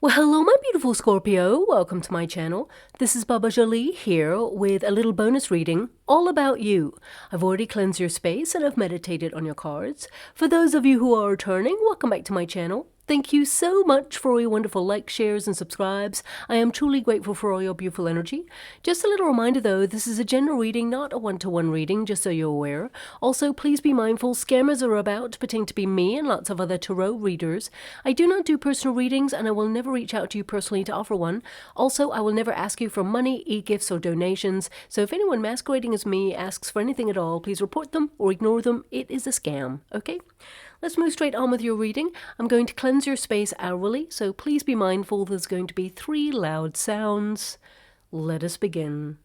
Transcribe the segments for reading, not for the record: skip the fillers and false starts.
Well, hello, my beautiful Scorpio. Welcome to my channel. This is Baba Jolie here with a little bonus reading all about you. I've already cleansed your space and I've meditated on your cards. For those of you who are returning, welcome back to my channel. Thank you so much for all your wonderful likes, shares, and subscribes. I am truly grateful for all your beautiful energy. Just a little reminder though, this is a general reading, not a one-to-one reading, just so you're aware. Also, please be mindful, scammers are about, pretending to be me and lots of other tarot readers. I do not do personal readings and I will never reach out to you personally to offer one. Also, I will never ask you for money, e-gifts, or donations. So if anyone masquerading as me asks for anything at all, please report them or ignore them. It is a scam, okay? Let's move straight on with your reading. I'm going to cleanse your space hourly, so please be mindful there's going to be 3 loud sounds. Let us begin.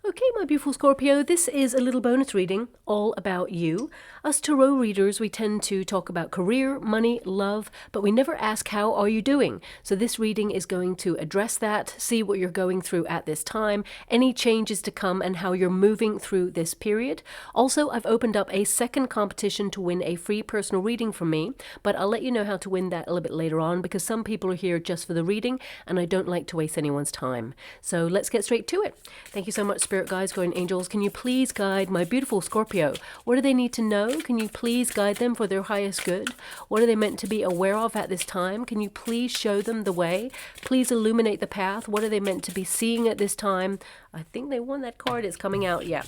Okay, my beautiful Scorpio, this is a little bonus reading all about you. Us tarot readers, we tend to talk about career, money, love, but we never ask how are you doing. So this reading is going to address that, see what you're going through at this time, any changes to come, and how you're moving through this period. Also, I've opened up a second competition to win a free personal reading from me, but I'll let you know how to win that a little bit later on because some people are here just for the reading and I don't like to waste anyone's time. So let's get straight to it. Thank you so much, Spirit Guides, Guardian Angels. Can you please guide my beautiful Scorpio? What do they need to know? Can you please guide them for their highest good? What are they meant to be aware of at this time? Can you please show them the way? Please illuminate the path. What are they meant to be seeing at this time? I think they won that card. It's coming out. Yeah.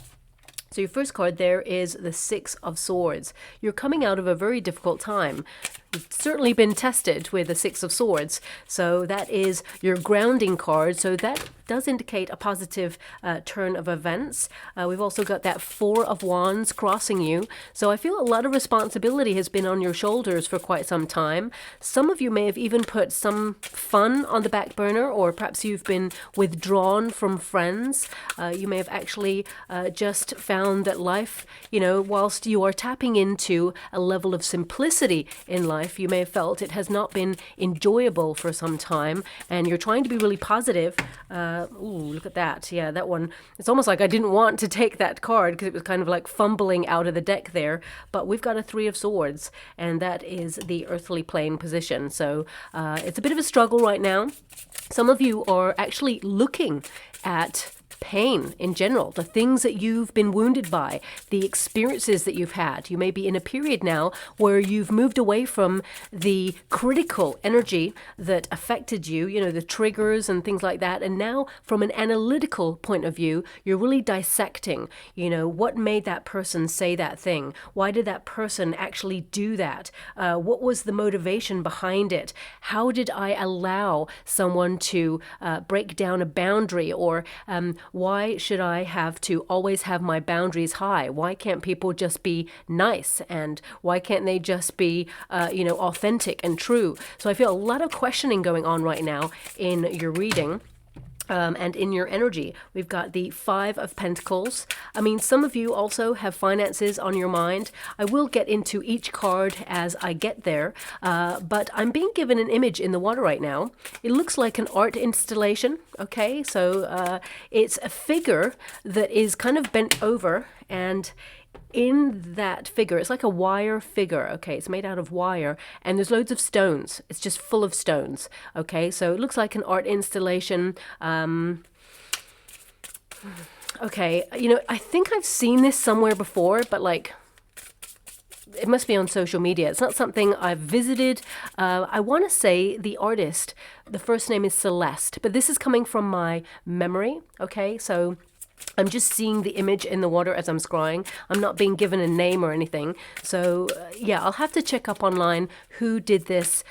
So your first card there is the 6 of Swords. You're coming out of a very difficult time. You've certainly been tested with the 6 of Swords. So that is your grounding card. So that does indicate a positive turn of events. We've also got that 4 of Wands crossing you. So I feel a lot of responsibility has been on your shoulders for quite some time. Some of you may have even put some fun on the back burner, or perhaps you've been withdrawn from friends. You may have actually just found that life, you know, whilst you are tapping into a level of simplicity in life, you may have felt it has not been enjoyable for some time, and you're trying to be really positive. Ooh, look at that. Yeah, that one. It's almost like I didn't want to take that card because it was kind of like fumbling out of the deck there. But we've got a 3 of Swords, and that is the earthly plane position. So it's a bit of a struggle right now. Some of you are actually looking at pain in general, the things that you've been wounded by, the experiences that you've had. You may be in a period now where you've moved away from the critical energy that affected you, you know, the triggers and things like that. And now from an analytical point of view, you're really dissecting, you know, what made that person say that thing? Why did that person actually do that? What was the motivation behind it? How did I allow someone to break down a boundary? Or why should I have to always have my boundaries high? Why can't people just be nice? And why can't they just be, you know, authentic and true? So I feel a lot of questioning going on right now in your reading. And in your energy. We've got the 5 of Pentacles. I mean, some of you also have finances on your mind. I will get into each card as I get there, but I'm being given an image in the water right now. It looks like an art installation, okay? So it's a figure that is kind of bent over, and in that figure, it's like a wire figure, okay? It's made out of wire, and there's loads of stones. It's just full of stones, okay? So it looks like an art installation. Okay, you know, I think I've seen this somewhere before, but like, it must be on social media. It's not something I've visited. I want to say the artist, the first name is Celeste, but this is coming from my memory, okay? So I'm just seeing the image in the water as I'm scrying. I'm not being given a name or anything. So yeah, I'll have to check up online who did this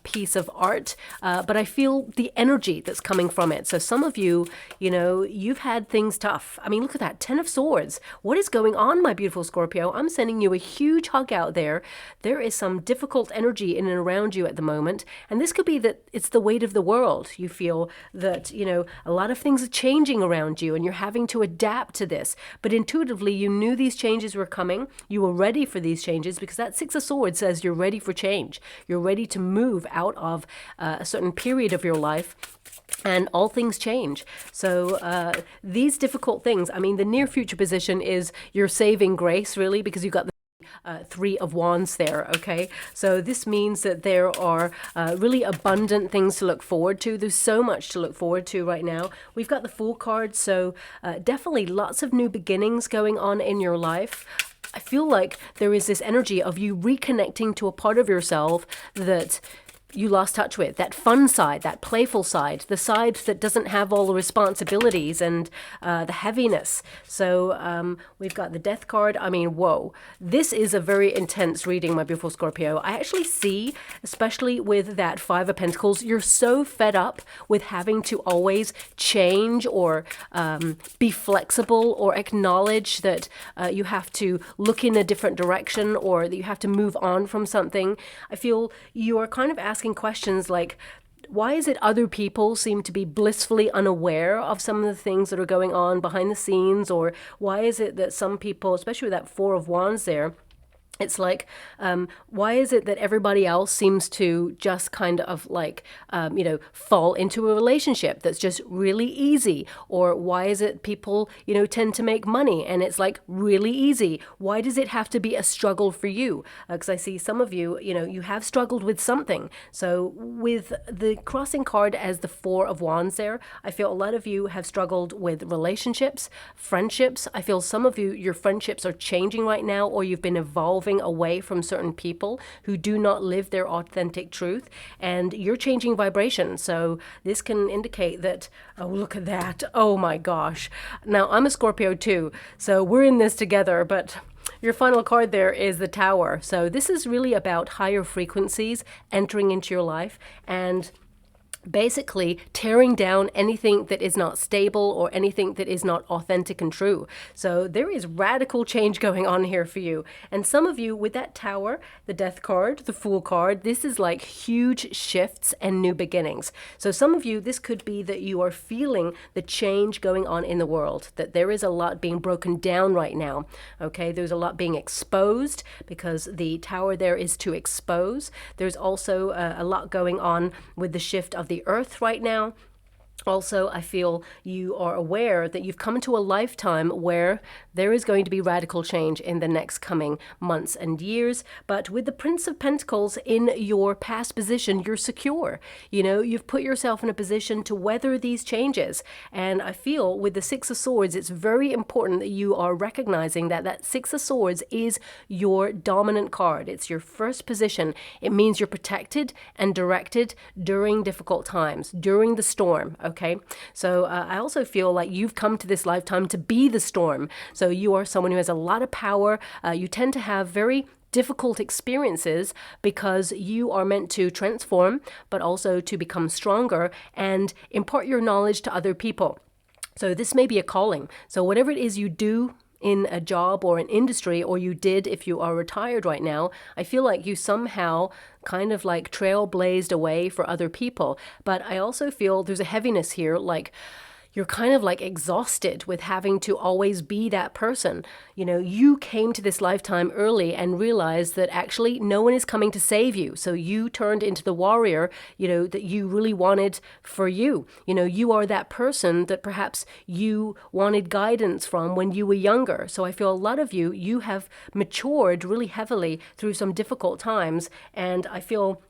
piece of art. But I feel the energy that's coming from it. So some of you, you know, you've had things tough. I mean, look at that, 10 of Swords. What is going on, my beautiful Scorpio? I'm sending you a huge hug out there. There is some difficult energy in and around you at the moment. And this could be that it's the weight of the world. You feel that, you know, a lot of things are changing around you and you're having to to adapt to this. But intuitively, you knew these changes were coming. You were ready for these changes because that Six of Swords says you're ready for change. You're ready to move out of a certain period of your life, and all things change. So these difficult things, I mean, the near future position is your saving grace, really, because you've got the Three of Wands there, okay? So this means that there are really abundant things to look forward to. There's so much to look forward to right now. We've got the Fool card, so definitely lots of new beginnings going on in your life. I feel like there is this energy of you reconnecting to a part of yourself that you lost touch with, that fun side, that playful side, the side that doesn't have all the responsibilities and the heaviness. So we've got the Death card. I mean, whoa, this is a very intense reading, my beautiful Scorpio. I actually see, especially with that Five of Pentacles, you're so fed up with having to always change or be flexible or acknowledge that you have to look in a different direction or that you have to move on from something. I feel you are kind of asking questions like, why is it other people seem to be blissfully unaware of some of the things that are going on behind the scenes? Or why is it that some people, especially with that Four of Wands there, it's like, why is it that everybody else seems to just kind of like, fall into a relationship that's just really easy? Or why is it people, tend to make money and it's like really easy? Why does it have to be a struggle for you? Because I see some of you, you have struggled with something. So with the crossing card as the Four of Wands there, I feel a lot of you have struggled with relationships, friendships. I feel some of you, your friendships are changing right now, or you've been evolving away from certain people who do not live their authentic truth, and you're changing vibration. So this can indicate that, oh, look at that. Oh my gosh. Now I'm a Scorpio too, so we're in this together, but your final card there is the Tower. So this is really about higher frequencies entering into your life and basically tearing down anything that is not stable or anything that is not authentic and true. So there is radical change going on here for you. And some of you with that Tower, the Death card, the Fool card, this is like huge shifts and new beginnings. So some of you, this could be that you are feeling the change going on in the world, that there is a lot being broken down right now. Okay, there's a lot being exposed because the Tower there is to expose. There's also a lot going on with the shift of the Earth right now. Also, I feel you are aware that you've come into a lifetime where there is going to be radical change in the next coming months and years. But with the Prince of Pentacles in your past position, you're secure. You've put yourself in a position to weather these changes. And I feel with the Six of Swords, it's very important that you are recognizing that that Six of Swords is your dominant card. It's your first position. It means you're protected and directed during difficult times, during the storm. Okay, so I also feel like you've come to this lifetime to be the storm. So you are someone who has a lot of power. You tend to have very difficult experiences because you are meant to transform, but also to become stronger and impart your knowledge to other people. So this may be a calling. So whatever it is you do in a job or an industry, or you did if you are retired right now, I feel like you somehow kind of like trailblazed away for other people. But I also feel there's a heaviness here, like you're kind of like exhausted with having to always be that person. You came to this lifetime early and realized that actually no one is coming to save you. So you turned into the warrior, that you really wanted for you. You are that person that perhaps you wanted guidance from when you were younger. So I feel a lot of you have matured really heavily through some difficult times. And I feel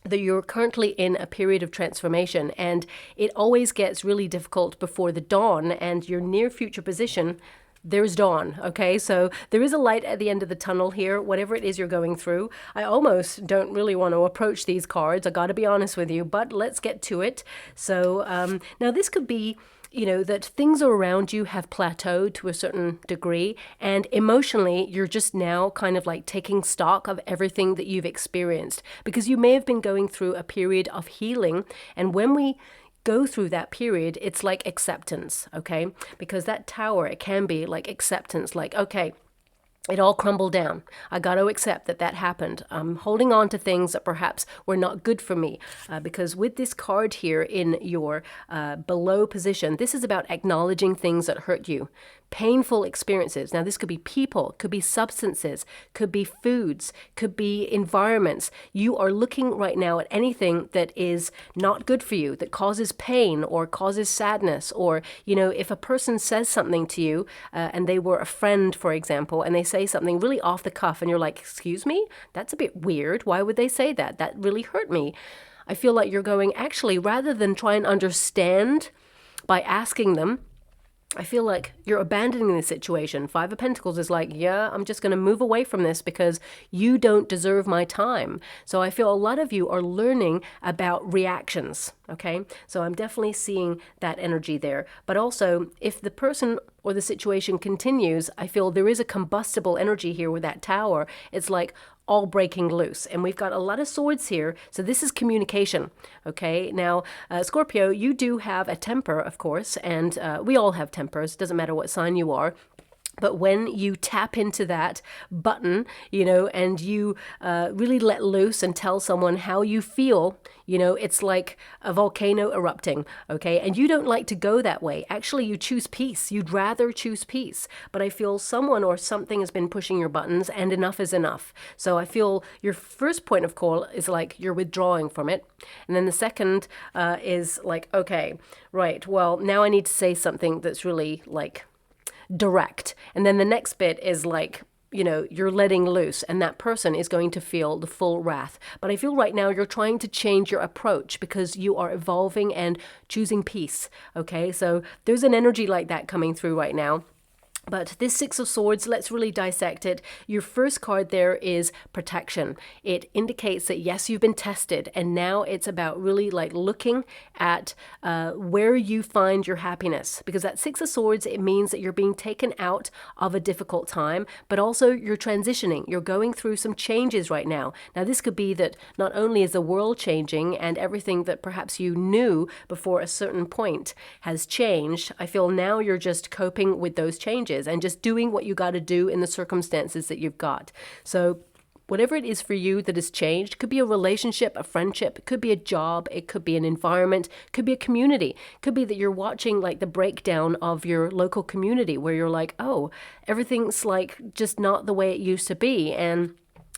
that you're currently in a period of transformation, and it always gets really difficult before the dawn, and your near future position, there's dawn. Okay, so there is a light at the end of the tunnel here, whatever it is you're going through. I almost don't really want to approach these cards, I gotta be honest with you, but let's get to it. So now this could be that things around you have plateaued to a certain degree, and emotionally you're just now kind of like taking stock of everything that you've experienced, because you may have been going through a period of healing. And when we go through that period, it's like acceptance, okay? Because that Tower, it can be like acceptance, like, okay, it all crumbled down. I got to accept that that happened. I'm holding on to things that perhaps were not good for me because with this card here in your below position, this is about acknowledging things that hurt you. Painful experiences. Now, this could be people, could be substances, could be foods, could be environments. You are looking right now at anything that is not good for you, that causes pain or causes sadness. Or, you know, if a person says something to you and they were a friend, for example, and they say something really off the cuff and you're like, excuse me, that's a bit weird. Why would they say that? That really hurt me. I feel like you're going, actually, rather than try and understand by asking them, I feel like you're abandoning the situation. Five of Pentacles is like, yeah, I'm just going to move away from this because you don't deserve my time. So I feel a lot of you are learning about reactions, okay? So I'm definitely seeing that energy there. But also, if the person or the situation continues, I feel there is a combustible energy here with that Tower. It's like all breaking loose. And we've got a lot of swords here. So this is communication. Okay. Now, Scorpio, you do have a temper, of course, and we all have tempers. Doesn't matter what sign you are. But when you tap into that button, you know, and you really let loose and tell someone how you feel, you know, it's like a volcano erupting, okay? And you don't like to go that way. Actually, you choose peace. You'd rather choose peace. But I feel someone or something has been pushing your buttons and enough is enough. So I feel your first point of call is like you're withdrawing from it. And then the second is like, okay, right, well, now I need to say something that's really like direct. And then the next bit is like, you know, you're letting loose and that person is going to feel the full wrath. But I feel right now you're trying to change your approach because you are evolving and choosing peace. Okay, so there's an energy like that coming through right now. But this Six of Swords, let's really dissect it. Your first card there is protection. It indicates that, yes, you've been tested. And now it's about really like looking at where you find your happiness. Because that Six of Swords, it means that you're being taken out of a difficult time. But also you're transitioning. You're going through some changes right now. Now, this could be that not only is the world changing and everything that perhaps you knew before a certain point has changed. I feel now you're just coping with those changes and just doing what you got to do in the circumstances that you've got. So whatever it is for you that has changed, could be a relationship, a friendship, it could be a job, it could be an environment, it could be a community, it could be that you're watching like the breakdown of your local community where you're like, oh, everything's like just not the way it used to be. And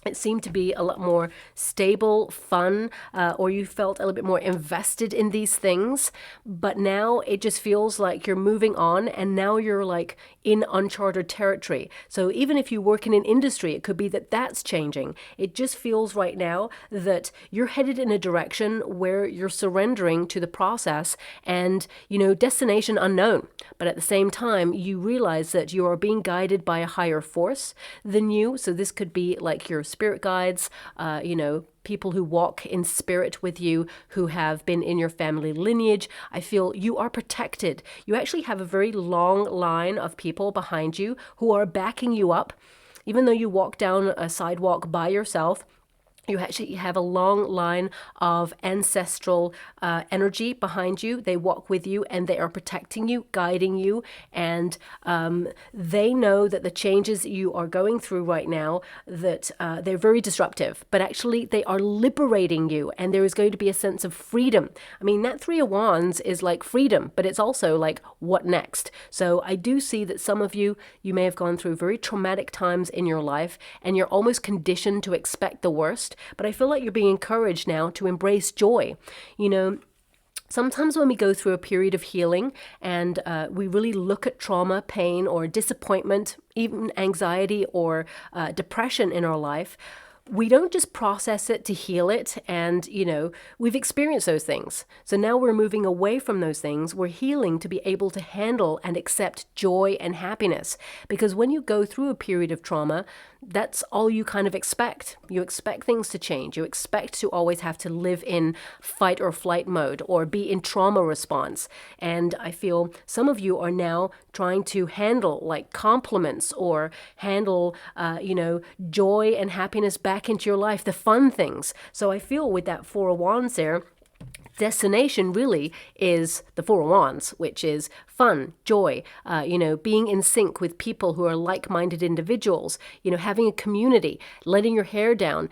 it seemed to be a lot more stable, fun, or you felt a little bit more invested in these things. But now it just feels like you're moving on and now you're like in uncharted territory. So even if you work in an industry, it could be that that's changing. It just feels right now that you're headed in a direction where you're surrendering to the process and, you know, destination unknown. But at the same time, you realize that you are being guided by a higher force than you. So this could be like your spirit guides, you know, people who walk in spirit with you, who have been in your family lineage. I feel you are protected. You actually have a very long line of people behind you who are backing you up. Even though you walk down a sidewalk by yourself, you actually have a long line of ancestral energy behind you. They walk with you and they are protecting you, guiding you. And they know that the changes you are going through right now, that they're very disruptive, but actually they are liberating you. And there is going to be a sense of freedom. I mean, that Three of Wands is like freedom, but it's also like, what next? So I do see that some of you, you may have gone through very traumatic times in your life and you're almost conditioned to expect the worst. But I feel like you're being encouraged now to embrace joy. You know, sometimes when we go through a period of healing and we really look at trauma, pain, or disappointment, even anxiety or depression in our life, we don't just process it to heal it. And, you know, we've experienced those things. So now we're moving away from those things. We're healing to be able to handle and accept joy and happiness. Because when you go through a period of trauma, that's all you kind of expect. You expect things to change. You expect to always have to live in fight or flight mode or be in trauma response. And I feel some of you are now trying to handle like compliments or handle, you know, joy and happiness back into your life, the fun things. So I feel with that Four of Wands there, destination really is the Four of Wands, which is fun, joy, being in sync with people who are like-minded individuals, having a community, letting your hair down,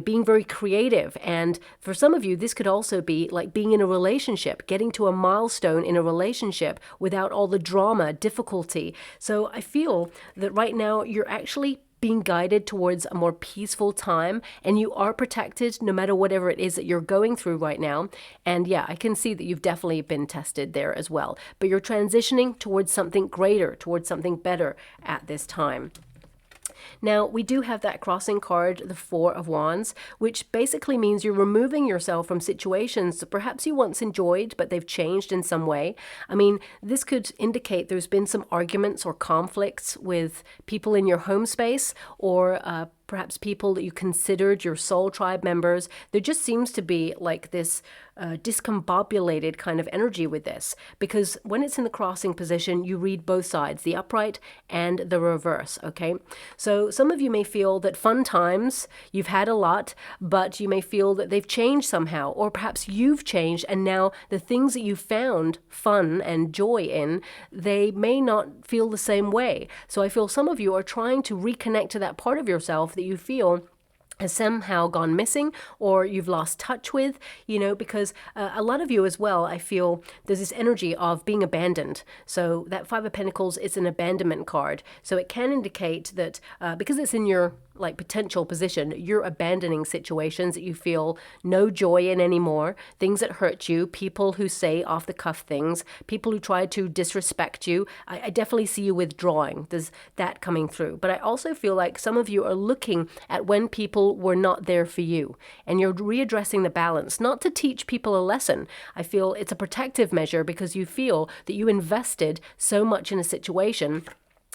being very creative. And for some of you, this could also be like being in a relationship, getting to a milestone in a relationship without all the drama, difficulty. So I feel that right now you're actually being guided towards a more peaceful time, and you are protected no matter whatever it is that you're going through right now. And yeah, I can see that you've definitely been tested there as well, but you're transitioning towards something greater, towards something better at this time. Now, we do have that crossing card, the Four of Wands, which basically means you're removing yourself from situations that perhaps you once enjoyed, but they've changed in some way. I mean, this could indicate there's been some arguments or conflicts with people in your home space, or perhaps people that you considered your soul tribe members. There just seems to be like this discombobulated kind of energy with this, because when it's in the crossing position, you read both sides, the upright and the reverse, okay? So some of you may feel that fun times, you've had a lot, but you may feel that they've changed somehow, or perhaps you've changed, and now the things that you found fun and joy in, they may not feel the same way. So I feel some of you are trying to reconnect to that part of yourself that you feel has somehow gone missing, or you've lost touch with, because a lot of you as well, I feel there's this energy of being abandoned. So that Five of Pentacles is an abandonment card. So it can indicate that because it's in your potential position, you're abandoning situations that you feel no joy in anymore, things that hurt you, people who say off the cuff things, people who try to disrespect you. I definitely see you withdrawing. There's that coming through. But I also feel like some of you are looking at when people were not there for you, and you're readdressing the balance, not to teach people a lesson. I feel it's a protective measure because you feel that you invested so much in a situation.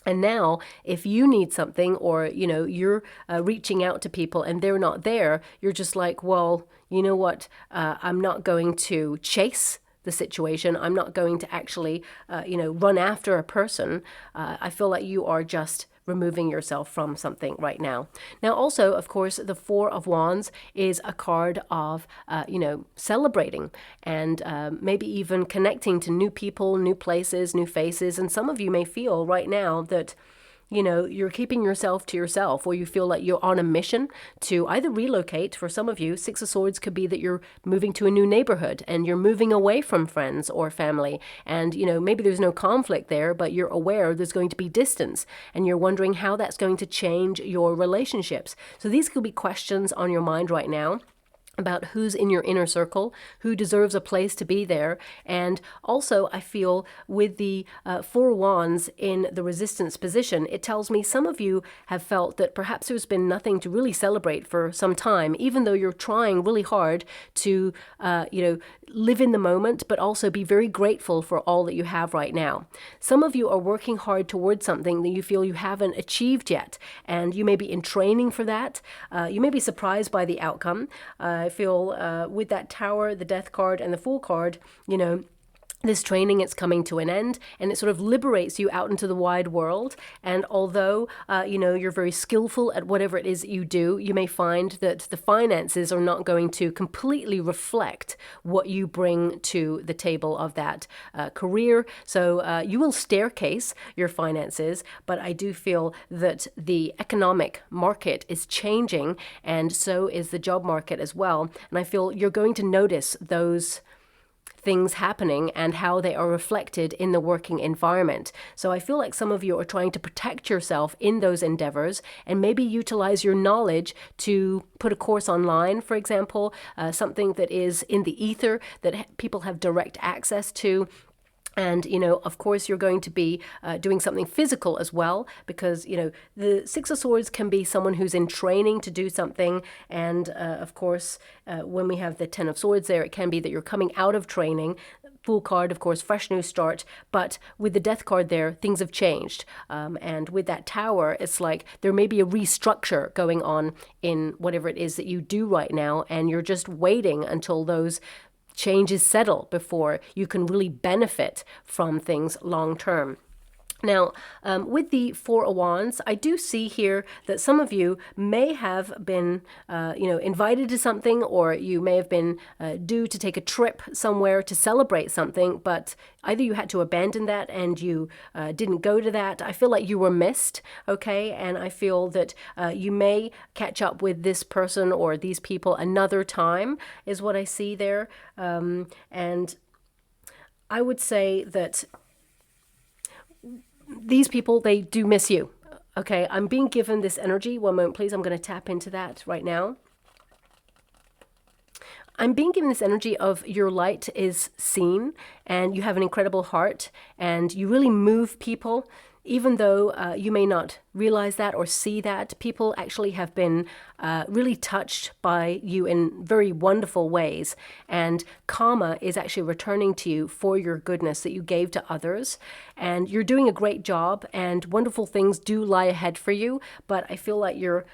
And now, if you need something, or, you're reaching out to people and they're not there, you're just like, well, you know what? I'm not going to chase the situation. I'm not going to actually, run after a person. I feel like you are just removing yourself from something right now. Now, also, of course, the Four of Wands is a card of, celebrating and maybe even connecting to new people, new places, new faces. And some of you may feel right now that you're keeping yourself to yourself, or you feel like you're on a mission to either relocate. For some of you, Six of Swords could be that you're moving to a new neighborhood and you're moving away from friends or family. And, maybe there's no conflict there, but you're aware there's going to be distance, and you're wondering how that's going to change your relationships. So these could be questions on your mind right now about who's in your inner circle, who deserves a place to be there. And also, I feel with the Four of Wands in the resistance position, it tells me some of you have felt that perhaps there's been nothing to really celebrate for some time, even though you're trying really hard to, live in the moment, but also be very grateful for all that you have right now. Some of you are working hard towards something that you feel you haven't achieved yet, and you may be in training for that. You may be surprised by the outcome. I feel with that Tower, the Death card, and the Fool card, this training, it's coming to an end, and it sort of liberates you out into the wide world. And although, you're very skillful at whatever it is that you do, you may find that the finances are not going to completely reflect what you bring to the table of that career. So you will staircase your finances, but I do feel that the economic market is changing, and so is the job market as well. And I feel you're going to notice those things happening and how they are reflected in the working environment. So I feel like some of you are trying to protect yourself in those endeavors, and maybe utilize your knowledge to put a course online, for example, something that is in the ether that people have direct access to. And, of course, you're going to be doing something physical as well, because, the Six of Swords can be someone who's in training to do something. And, of course, when we have the Ten of Swords there, it can be that you're coming out of training. Fool card, of course, fresh new start. But with the Death card there, things have changed. And with that Tower, it's like there may be a restructure going on in whatever it is that you do right now. And you're just waiting until those changes settle before you can really benefit from things long term. Now, with the Four of Wands, I do see here that some of you may have been, invited to something, or you may have been due to take a trip somewhere to celebrate something, but either you had to abandon that and you didn't go to that. I feel like you were missed, okay? And I feel that you may catch up with this person or these people another time, is what I see there. And I would say that these people, they do miss you. Okay, I'm being given this energy. One moment, please. I'm going to tap into that right now. I'm being given this energy of your light is seen, and you have an incredible heart, and you really move people. Even though you may not realize that or see that, people actually have been really touched by you in very wonderful ways. And karma is actually returning to you for your goodness that you gave to others. And you're doing a great job, and wonderful things do lie ahead for you. But I feel like you're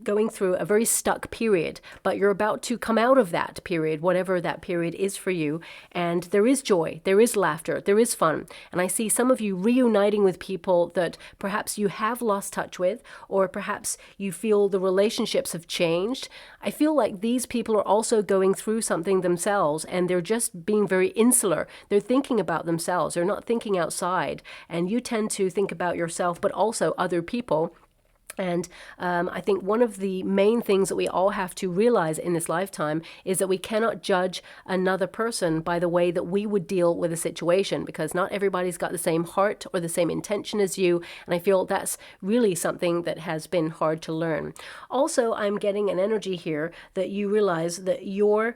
going through a very stuck period, but you're about to come out of that period, whatever that period is for you. And there is joy, there is laughter, there is fun. And I see some of you reuniting with people that perhaps you have lost touch with, or perhaps you feel the relationships have changed. I feel like these people are also going through something themselves, and they're just being very insular. They're thinking about themselves. They're not thinking outside. And you tend to think about yourself, but also other people. And I think one of the main things that we all have to realize in this lifetime is that we cannot judge another person by the way that we would deal with a situation, because not everybody's got the same heart or the same intention as you. And I feel that's really something that has been hard to learn. Also, I'm getting an energy here that you realize that your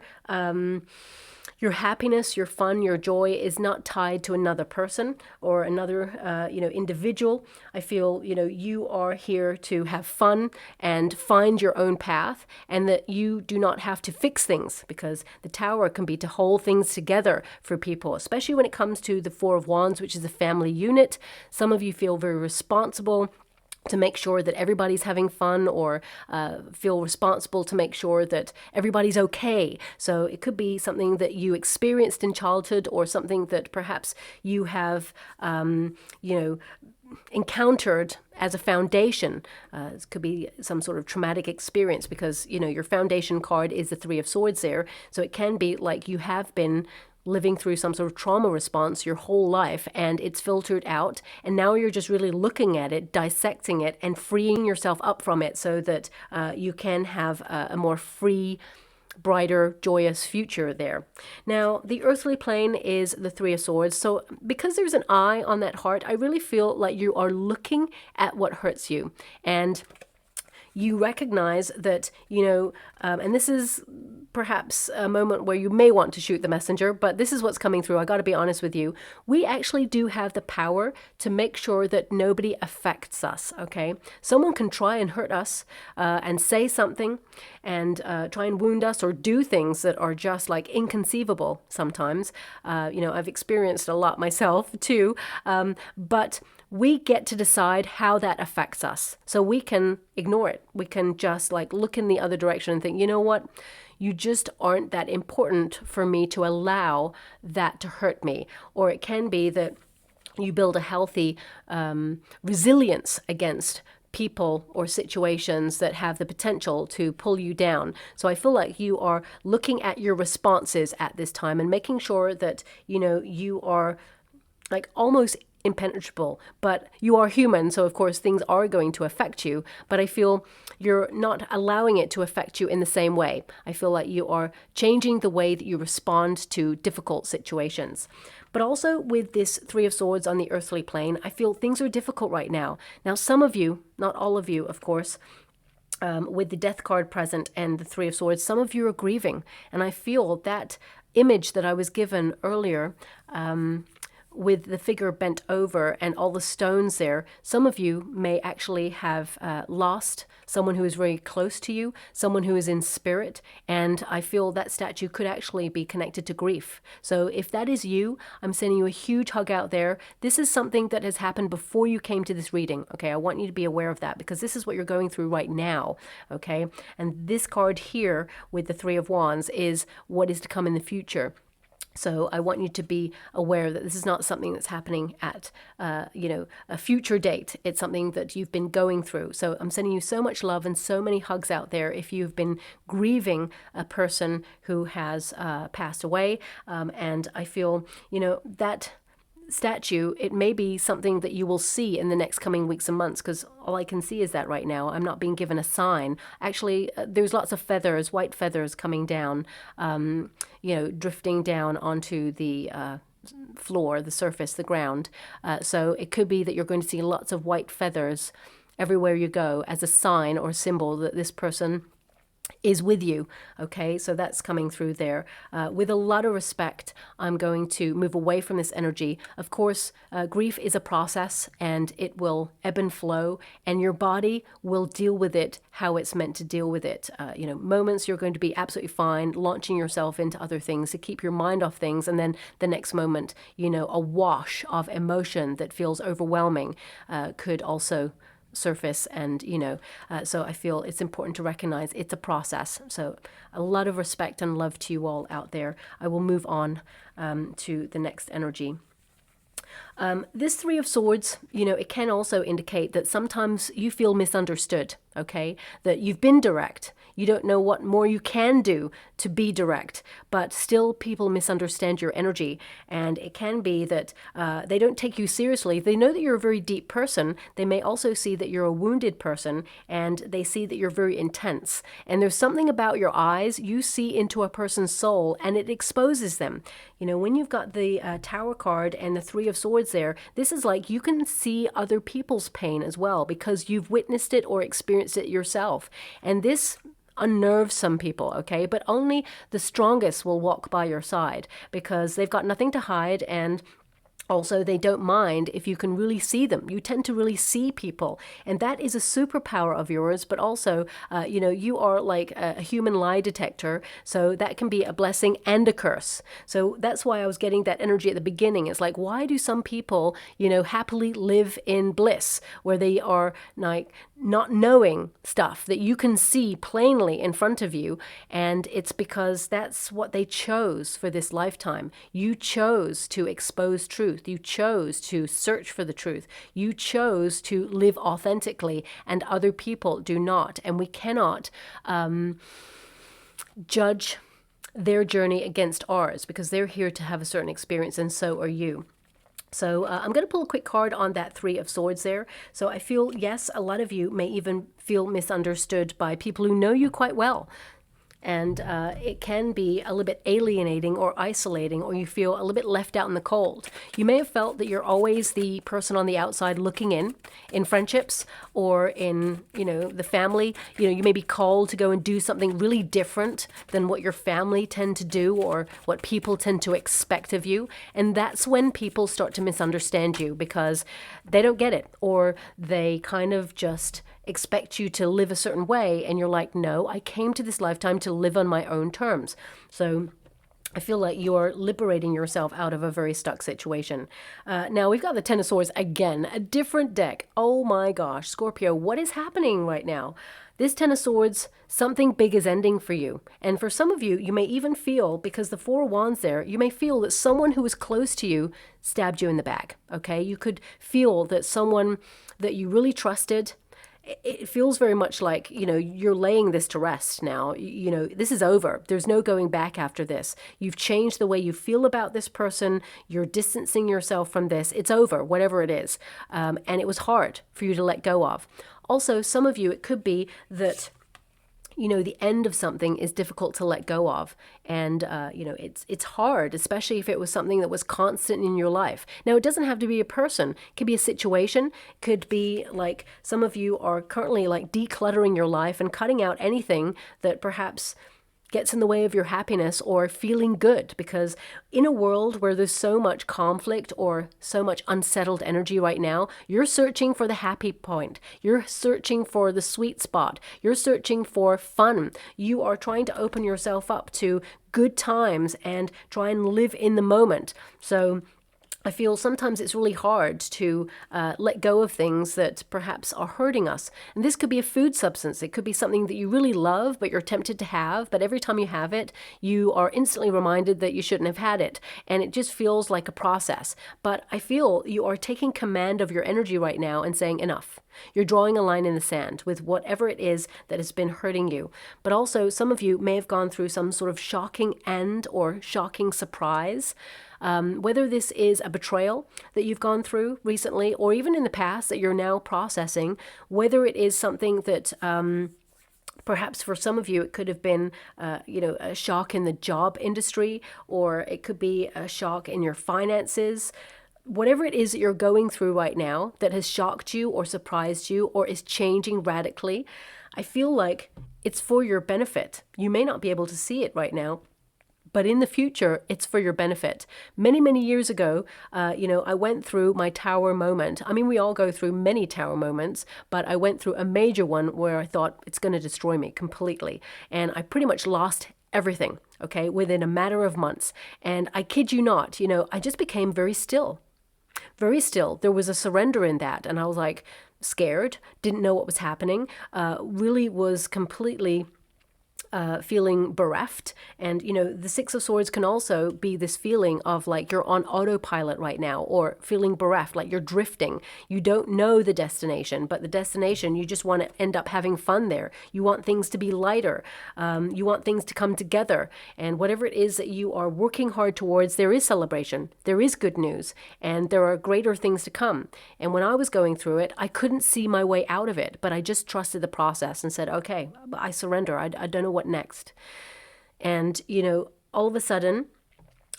happiness, your fun, your joy is not tied to another person or another, individual. I feel, you are here to have fun and find your own path, and that you do not have to fix things, because the Tower can be to hold things together for people, especially when it comes to the Four of Wands, which is a family unit. Some of you feel very responsible to make sure that everybody's having fun, or feel responsible to make sure that everybody's okay. So it could be something that you experienced in childhood, or something that perhaps you have, encountered as a foundation. It could be some sort of traumatic experience, because, your foundation card is the Three of Swords there. So it can be like you have been living through some sort of trauma response your whole life, and it's filtered out, and now you're just really looking at it, dissecting it, and freeing yourself up from it, so that you can have a more free, brighter, joyous future there. Now, the earthly plane is the Three of Swords. So because there's an eye on that heart, I really feel like you are looking at what hurts you, and you recognize that, and this is perhaps a moment where you may want to shoot the messenger, but this is what's coming through. I got to be honest with you. We actually do have the power to make sure that nobody affects us, okay? Someone can try and hurt us and say something and try and wound us, or do things that are just like inconceivable sometimes. I've experienced a lot myself too, but we get to decide how that affects us. So we can ignore it. We can just look in the other direction and think, you know what? You just aren't that important for me to allow that to hurt me. Or it can be that you build a healthy resilience against people or situations that have the potential to pull you down. So I feel like you are looking at your responses at this time and making sure that, you are almost impenetrable, but you are human, so of course things are going to affect you, but I feel you're not allowing it to affect you in the same way. I feel like you are changing the way that you respond to difficult situations. But also with this Three of Swords on the earthly plane, I feel things are difficult right now. Now, some of you, not all of you, of course, with the Death card present and the Three of Swords, some of you are grieving, and I feel that image that I was given earlier, with the figure bent over and all the stones there, some of you may actually have lost someone who is very close to you, someone who is in spirit, and I feel that statue could actually be connected to grief. So if that is you, I'm sending you a huge hug out there. This is something that has happened before you came to this reading, okay? I want you to be aware of that, because this is what you're going through right now, okay? And this card here with the Three of Wands is what is to come in the future. So I want you to be aware that this is not something that's happening at, a future date. It's something that you've been going through. So I'm sending you so much love and so many hugs out there if you've been grieving a person who has passed away. And I feel, that statue, it may be something that you will see in the next coming weeks and months, because all I can see is that right now. I'm not being given a sign. Actually, there's lots of feathers, white feathers coming down, drifting down onto the floor, the surface, the ground. So it could be that you're going to see lots of white feathers everywhere you go as a sign or symbol that this person is with you. Okay, so that's coming through there. With a lot of respect, I'm going to move away from this energy. Of course, grief is a process and it will ebb and flow, and your body will deal with it how it's meant to deal with it. Moments you're going to be absolutely fine, launching yourself into other things to keep your mind off things, and then the next moment, a wash of emotion that feels overwhelming could also surface. And so I feel it's important to recognize it's a process. So a lot of respect and love to you all out there. I will move on to the next energy. This Three of Swords, it can also indicate that sometimes you feel misunderstood, okay? That you've been direct. You don't know what more you can do to be direct, but still people misunderstand your energy. And it can be that they don't take you seriously. They know that you're a very deep person. They may also see that you're a wounded person, and they see that you're very intense. And there's something about your eyes. You see into a person's soul, and it exposes them. When you've got the Tower card and the Three of Swords there, this is like you can see other people's pain as well because you've witnessed it or experienced it yourself. And this unnerves some people, okay? But only the strongest will walk by your side because they've got nothing to hide, and also, they don't mind if you can really see them. You tend to really see people. And that is a superpower of yours. But also, you are like a human lie detector. So that can be a blessing and a curse. So that's why I was getting that energy at the beginning. It's like, why do some people, happily live in bliss where they are like not knowing stuff that you can see plainly in front of you? And it's because that's what they chose for this lifetime. You chose to expose truth. You chose to search for the truth. You chose to live authentically, and other people do not. And we cannot judge their journey against ours because they're here to have a certain experience, and so are you. So I'm going to pull a quick card on that Three of Swords there. So I feel, yes, a lot of you may even feel misunderstood by people who know you quite well. And it can be a little bit alienating or isolating, or you feel a little bit left out in the cold. You may have felt that you're always the person on the outside looking in friendships or in, the family. You may be called to go and do something really different than what your family tend to do or what people tend to expect of you. And that's when people start to misunderstand you because they don't get it, or they kind of just expect you to live a certain way, and you're like, no, I came to this lifetime to live on my own terms. So I feel like you're liberating yourself out of a very stuck situation. Now we've got the Ten of Swords again, a different deck. Oh my gosh, Scorpio, what is happening right now? This Ten of Swords, something big is ending for you. And for some of you, you may even feel, because the Four of Wands there, you may feel that someone who was close to you stabbed you in the back, okay? You could feel that someone that you really trusted, it feels very much like, you're laying this to rest now. This is over. There's no going back after this. You've changed the way you feel about this person. You're distancing yourself from this. It's over, whatever it is. And it was hard for you to let go of. Also, some of you, it could be that the end of something is difficult to let go of. And, it's hard, especially if it was something that was constant in your life. Now, it doesn't have to be a person. It could be a situation. It could be like some of you are currently like decluttering your life and cutting out anything that perhaps gets in the way of your happiness or feeling good, because in a world where there's so much conflict or so much unsettled energy right now, you're searching for the happy point. You're searching for the sweet spot. You're searching for fun. You are trying to open yourself up to good times and try and live in the moment. So I feel sometimes it's really hard to let go of things that perhaps are hurting us. And this could be a food substance. It could be something that you really love, but you're tempted to have. But every time you have it, you are instantly reminded that you shouldn't have had it. And it just feels like a process. But I feel you are taking command of your energy right now and saying enough. You're drawing a line in the sand with whatever it is that has been hurting you. But also, some of you may have gone through some sort of shocking end or shocking surprise. Whether this is a betrayal that you've gone through recently or even in the past that you're now processing, whether it is something that perhaps for some of you it could have been a shock in the job industry, or it could be a shock in your finances. Whatever it is that you're going through right now that has shocked you or surprised you or is changing radically, I feel like it's for your benefit. You may not be able to see it right now, but in the future, it's for your benefit. Many, many years ago, I went through my tower moment. I mean, we all go through many tower moments, but I went through a major one where I thought it's going to destroy me completely. And I pretty much lost everything, okay, within a matter of months. And I kid you not, I just became very still. Very still. There was a surrender in that. And I was like scared, didn't know what was happening, really was completely feeling bereft. And, the Six of Swords can also be this feeling of like you're on autopilot right now, or feeling bereft, like you're drifting. You don't know the destination, but the destination, you just want to end up having fun there. You want things to be lighter. You want things to come together. And whatever it is that you are working hard towards, there is celebration. There is good news. And there are greater things to come. And when I was going through it, I couldn't see my way out of it, but I just trusted the process and said, okay, I surrender. I don't know what next. And, all of a sudden,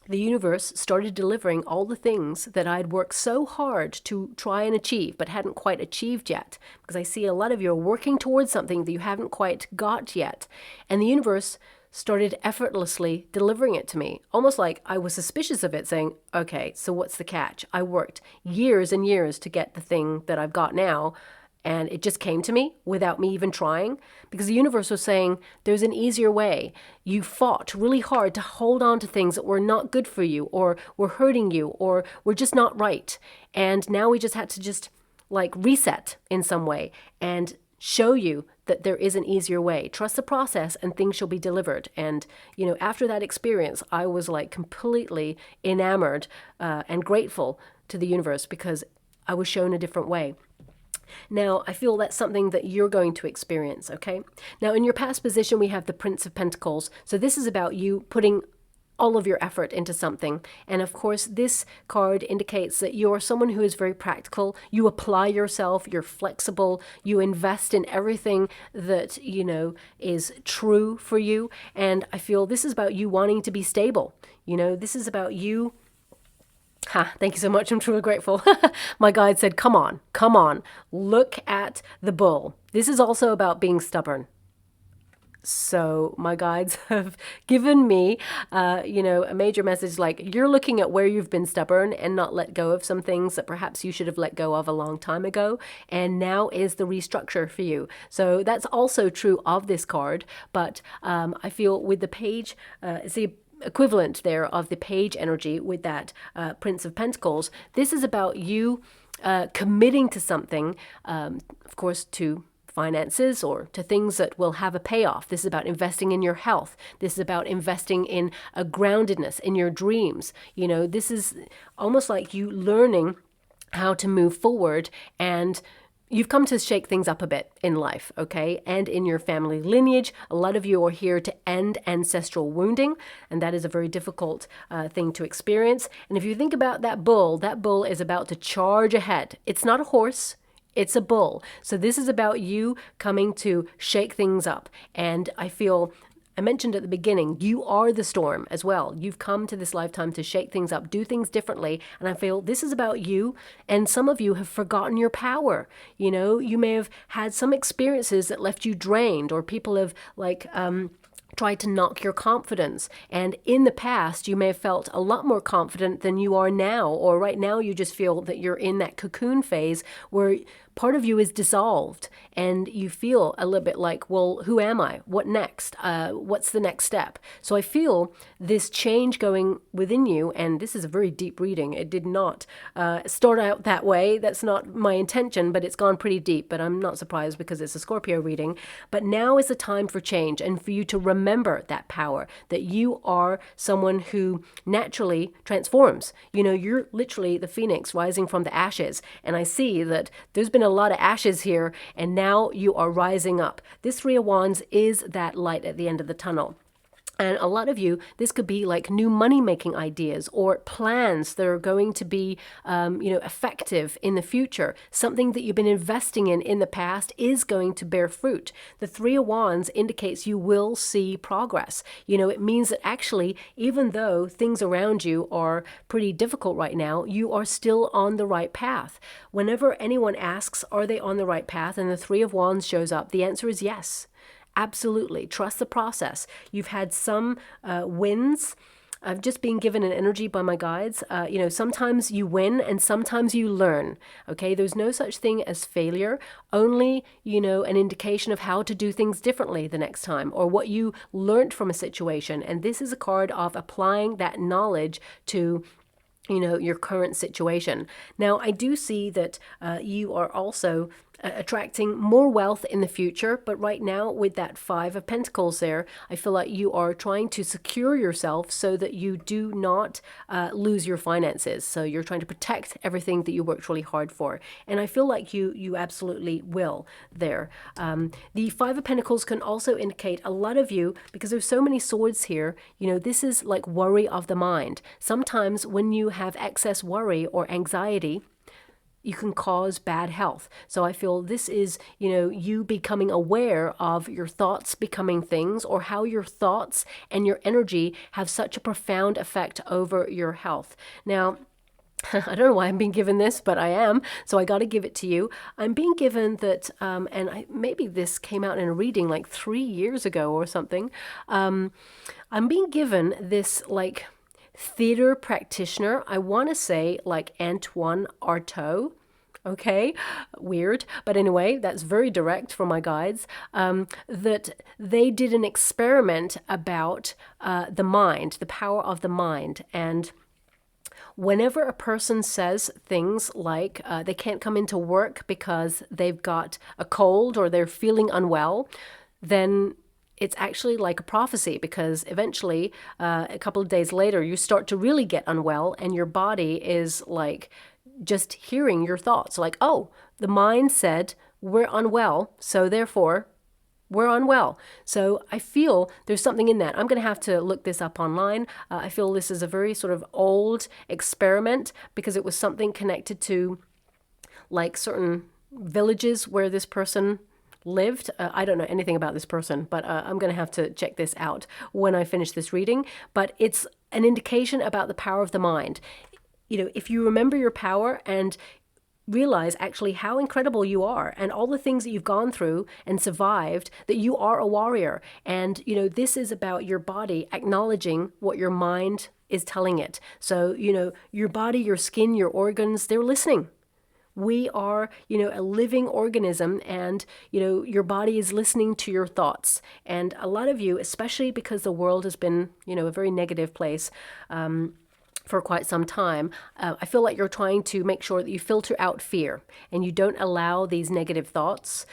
the universe started delivering all the things that I'd worked so hard to try and achieve, but hadn't quite achieved yet. Because I see a lot of you are working towards something that you haven't quite got yet. And the universe started effortlessly delivering it to me, almost like I was suspicious of it, saying, okay, so what's the catch? I worked years and years to get the thing that I've got now, and it just came to me without me even trying, because the universe was saying, there's an easier way. You fought really hard to hold on to things that were not good for you, or were hurting you, or were just not right. And now we just had to just reset in some way and show you that there is an easier way. Trust the process and things shall be delivered. And, after that experience, I was completely enamored and grateful to the universe because I was shown a different way. Now, I feel that's something that you're going to experience, okay? Now, in your past position, we have the Prince of Pentacles. So this is about you putting all of your effort into something. And of course, this card indicates that you're someone who is very practical. You apply yourself, you're flexible, you invest in everything that, is true for you. And I feel this is about you wanting to be stable. This is about you. Thank you so much. I'm truly grateful. My guide said, come on, look at the bull. This is also about being stubborn. So my guides have given me, a major message like you're looking at where you've been stubborn and not let go of some things that perhaps you should have let go of a long time ago. And now is the restructure for you. So that's also true of this card. But I feel with the page, it's the equivalent there of the page energy with that Prince of Pentacles. This is about you committing to something, of course, to finances or to things that will have a payoff. This is about investing in your health. This is about investing in a groundedness in your dreams. This is almost like you learning how to move forward, and you've come to shake things up a bit in life, okay? And in your family lineage, a lot of you are here to end ancestral wounding, and that is a very difficult thing to experience. And if you think about that bull is about to charge ahead. It's not a horse. It's a bull. So this is about you coming to shake things up. And I mentioned at the beginning, you are the storm as well. You've come to this lifetime to shake things up, do things differently. And I feel this is about you. And some of you have forgotten your power. You may have had some experiences that left you drained, or people have tried to knock your confidence. And in the past, you may have felt a lot more confident than you are now, or right now you just feel that you're in that cocoon phase where part of you is dissolved and you feel a little bit like, well, who am I? What next? What's the next step? So I feel this change going within you, and this is a very deep reading. It did not start out that way. That's not my intention, but it's gone pretty deep. But I'm not surprised because it's a Scorpio reading. But now is the time for change and for you to remember that power, that you are someone who naturally transforms. You know, you're literally the phoenix rising from the ashes. And I see that there's been a lot of ashes here, and now you are rising up. This Three of Wands is that light at the end of the tunnel. And a lot of you, this could be like new money-making ideas or plans that are going to be, effective in the future. Something that you've been investing in the past is going to bear fruit. The Three of Wands indicates you will see progress. You know, it means that actually, even though things around you are pretty difficult right now, you are still on the right path. Whenever anyone asks, are they on the right path, and the Three of Wands shows up, the answer is yes. Absolutely. Trust the process. You've had some wins. I've just been given an energy by my guides. Sometimes you win and sometimes you learn. Okay, there's no such thing as failure, only, an indication of how to do things differently the next time or what you learned from a situation. And this is a card of applying that knowledge to your current situation. Now, I do see that you are also attracting more wealth in the future, but right now with that Five of Pentacles there, I feel like you are trying to secure yourself so that you do not lose your finances. So you're trying to protect everything that you worked really hard for. And I feel like you absolutely will there. The Five of Pentacles can also indicate a lot of you, because there's so many swords here, this is like worry of the mind. Sometimes when you have excess worry or anxiety, you can cause bad health. So I feel this is, you becoming aware of your thoughts becoming things, or how your thoughts and your energy have such a profound effect over your health. Now, I don't know why I'm being given this, but I am, so I got to give it to you. I'm being given that, maybe this came out in a reading like 3 years ago or something. I'm being given this like theater practitioner. I want to say like Antoine Artaud. Okay, weird. But anyway, that's very direct from my guides, that they did an experiment about the mind, the power of the mind. And whenever a person says things like they can't come into work because they've got a cold or they're feeling unwell, then it's actually like a prophecy, because eventually a couple of days later you start to really get unwell and your body is like just hearing your thoughts like, oh, the mind said we're unwell, so therefore we're unwell. So I feel there's something in that. I'm going to have to look this up online. I feel this is a very sort of old experiment, because it was something connected to like certain villages where this person lived. I don't know anything about this person, but I'm going to have to check this out when I finish this reading. But it's an indication about the power of the mind. If you remember your power and realize actually how incredible you are and all the things that you've gone through and survived, that you are a warrior. And, this is about your body acknowledging what your mind is telling it. So, your body, your skin, your organs, they're listening. We are, a living organism, and, your body is listening to your thoughts. And a lot of you, especially because the world has been, a very negative place, for quite some time, I feel like you're trying to make sure that you filter out fear and you don't allow these negative thoughts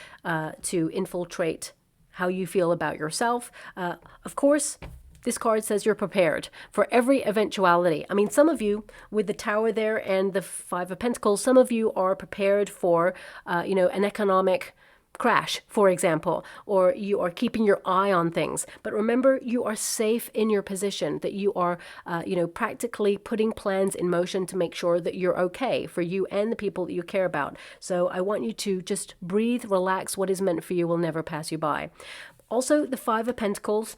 to infiltrate how you feel about yourself. Of course, this card says you're prepared for every eventuality. I mean, some of you with the Tower there and the Five of Pentacles, some of you are prepared for, an economic crash, for example, or you are keeping your eye on things. But remember, you are safe in your position, that you are, practically putting plans in motion to make sure that you're okay for you and the people that you care about. So I want you to just breathe, relax. What is meant for you will never pass you by. Also, the Five of Pentacles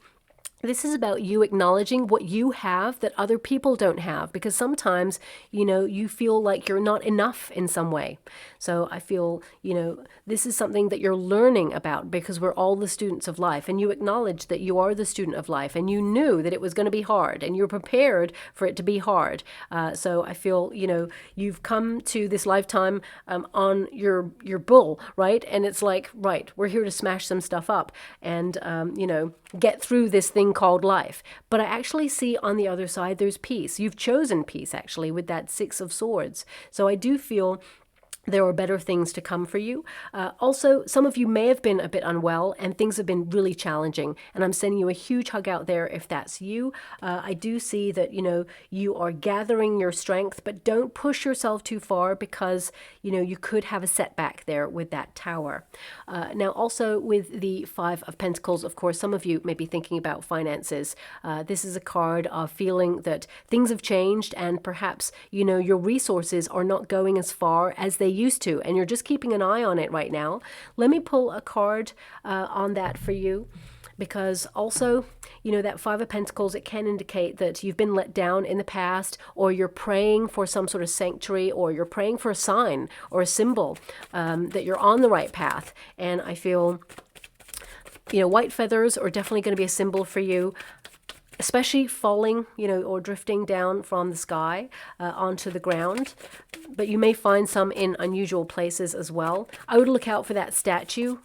This is about you acknowledging what you have that other people don't have, because sometimes, you feel like you're not enough in some way. So I feel, this is something that you're learning about, because we're all the students of life, and you acknowledge that you are the student of life, and you knew that it was going to be hard, and you're prepared for it to be hard. So I feel, you've come to this lifetime on your bull, right? And it's like, right, we're here to smash some stuff up and, get through this thing called life. But I actually see on the other side, there's peace. You've chosen peace, actually, with that Six of Swords. So I do feel there are better things to come for you. Also, some of you may have been a bit unwell and things have been really challenging. And I'm sending you a huge hug out there if that's you. I do see that, you are gathering your strength, but don't push yourself too far, because, you could have a setback there with that Tower. Now, also with the Five of Pentacles, of course, some of you may be thinking about finances. This is a card of feeling that things have changed and perhaps, your resources are not going as far as they used to, and you're just keeping an eye on it right now. Let me pull a card on that for you, because also, that Five of Pentacles, it can indicate that you've been let down in the past, or you're praying for some sort of sanctuary, or you're praying for a sign or a symbol that you're on the right path. And I feel, white feathers are definitely going to be a symbol for you, especially falling, or drifting down from the sky onto the ground. But you may find some in unusual places as well. I would look out for that statue.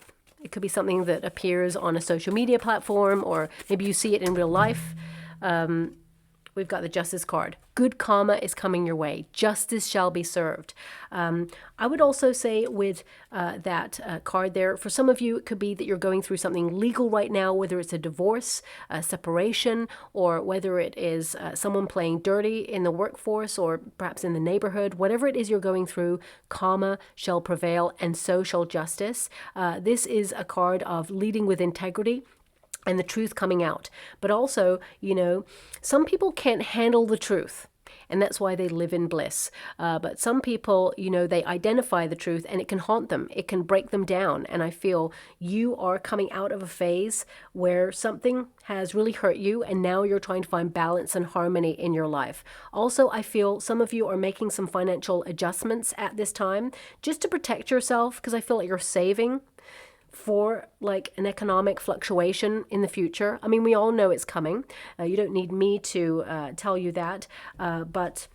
It could be something that appears on a social media platform, or maybe you see it in real life. We've got the Justice card. Good karma is coming your way. Justice shall be served. I would also say with that card there, for some of you, it could be that you're going through something legal right now, whether it's a divorce, a separation, or whether it is someone playing dirty in the workforce or perhaps in the neighborhood. Whatever it is you're going through, karma shall prevail, and so shall justice. This is a card of leading with integrity and the truth coming out. But also, some people can't handle the truth, and that's why they live in bliss. But some people, they identify the truth, and it can haunt them. It can break them down. And I feel you are coming out of a phase where something has really hurt you, and now you're trying to find balance and harmony in your life. Also, I feel some of you are making some financial adjustments at this time just to protect yourself, because I feel like you're saving for like an economic fluctuation in the future. I mean, we all know it's coming. You don't need me to tell you that, but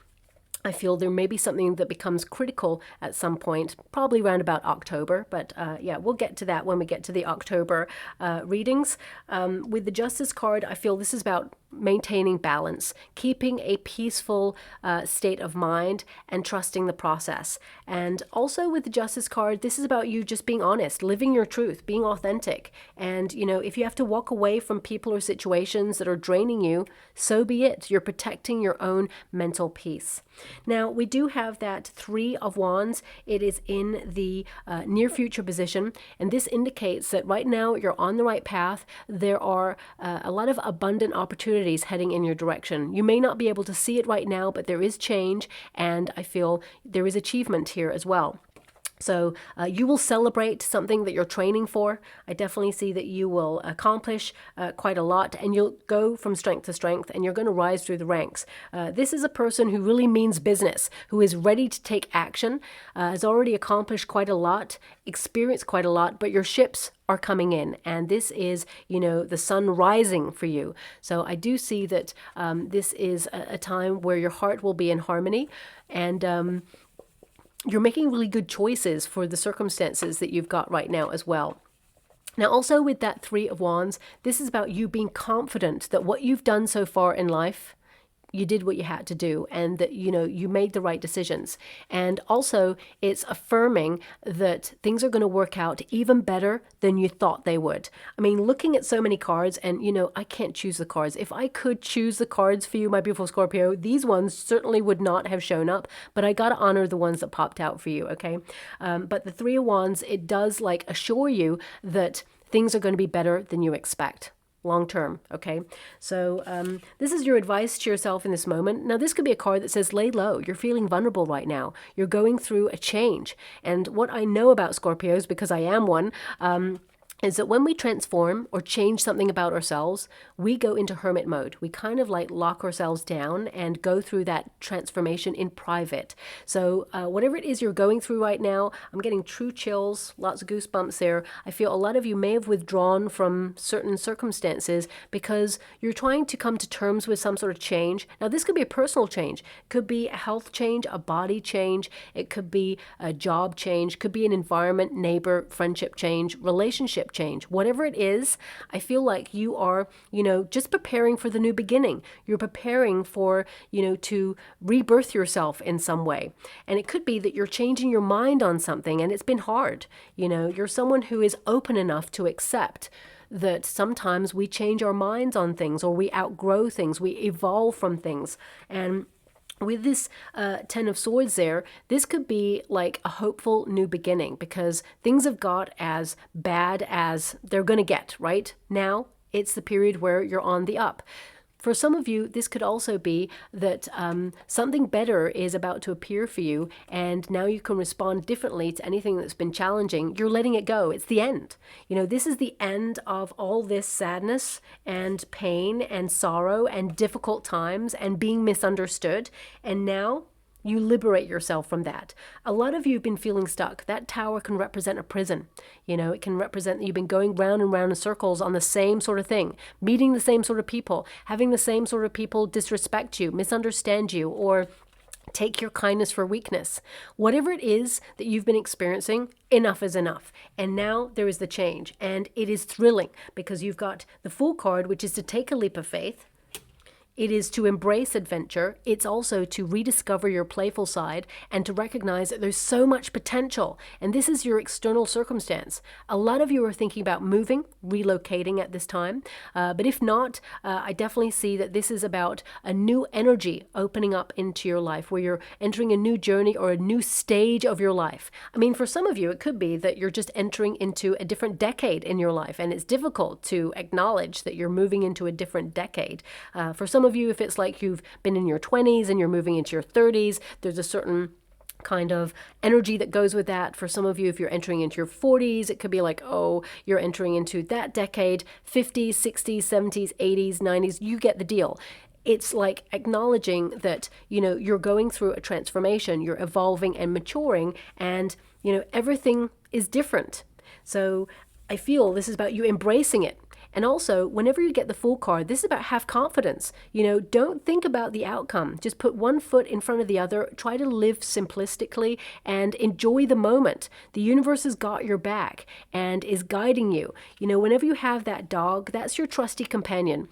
I feel there may be something that becomes critical at some point, probably around about October. But yeah, we'll get to that when we get to the October readings. With the Justice card, I feel this is about maintaining balance, keeping a peaceful state of mind, and trusting the process. And also with the Justice card, this is about you just being honest, living your truth, being authentic. And, if you have to walk away from people or situations that are draining you, so be it. You're protecting your own mental peace. Now, we do have that Three of Wands. It is in the near future position, and this indicates that right now you're on the right path. There are a lot of abundant opportunities heading in your direction. You may not be able to see it right now, but there is change, and I feel there is achievement here as well. So you will celebrate something that you're training for. I definitely see that you will accomplish quite a lot, and you'll go from strength to strength, and you're going to rise through the ranks. This is a person who really means business, who is ready to take action, has already accomplished quite a lot, experienced quite a lot, but your ships are coming in, and this is, the sun rising for you. So I do see that this is a time where your heart will be in harmony, and you're making really good choices for the circumstances that you've got right now as well. Now, also with that Three of Wands, this is about you being confident that what you've done so far in life, you did what you had to do, and that, you made the right decisions. And also it's affirming that things are going to work out even better than you thought they would. I mean, looking at so many cards, and I can't choose the cards. If I could choose the cards for you, my beautiful Scorpio, these ones certainly would not have shown up, but I got to honor the ones that popped out for you. Okay. But the Three of Wands, it does assure you that things are going to be better than you expect. Long term, okay? So this is your advice to yourself in this moment. Now, this could be a card that says, lay low. You're feeling vulnerable right now. You're going through a change. And what I know about Scorpios, because I am one, is that when we transform or change something about ourselves, we go into hermit mode. We kind of like lock ourselves down and go through that transformation in private. So whatever it is you're going through right now, I'm getting true chills, lots of goosebumps there. I feel a lot of you may have withdrawn from certain circumstances because you're trying to come to terms with some sort of change. Now, this could be a personal change. It could be a health change, a body change. It could be a job change, could be an environment, neighbor, friendship change, relationship change. Whatever it is, I feel like you are, just preparing for the new beginning. You're preparing for, to rebirth yourself in some way. And it could be that you're changing your mind on something and it's been hard. You're someone who is open enough to accept that sometimes we change our minds on things, or we outgrow things, we evolve from things. And with this 10 of Swords there, this could be like a hopeful new beginning, because things have got as bad as they're going to get, right? Now, it's the period where you're on the up. For some of you, this could also be that something better is about to appear for you, and now you can respond differently to anything that's been challenging. You're letting it go. It's the end. This is the end of all this sadness and pain and sorrow and difficult times and being misunderstood. And now you liberate yourself from that. A lot of you have been feeling stuck. That tower can represent a prison. It can represent that you've been going round and round in circles on the same sort of thing, meeting the same sort of people, having the same sort of people disrespect you, misunderstand you, or take your kindness for weakness. Whatever it is that you've been experiencing, enough is enough. And now there is the change. And it is thrilling because you've got the Fool card, which is to take a leap of faith. It is to embrace adventure. It's also to rediscover your playful side and to recognize that there's so much potential. And this is your external circumstance. A lot of you are thinking about moving, relocating at this time. But if not, I definitely see that this is about a new energy opening up into your life, where you're entering a new journey or a new stage of your life. I mean, for some of you, it could be that you're just entering into a different decade in your life, and it's difficult to acknowledge that you're moving into a different decade. For some of you, if it's like you've been in your 20s and you're moving into your 30s, there's a certain kind of energy that goes with that. For some of you, if you're entering into your 40s, it could be like, oh, you're entering into that decade, 50s, 60s, 70s, 80s, 90s, you get the deal. It's like acknowledging that, you're going through a transformation, you're evolving and maturing, and, everything is different. So I feel this is about you embracing it. And also, whenever you get the Fool card, this is about have confidence. Don't think about the outcome. Just put one foot in front of the other. Try to live simplistically and enjoy the moment. The universe has got your back and is guiding you. Whenever you have that dog, that's your trusty companion.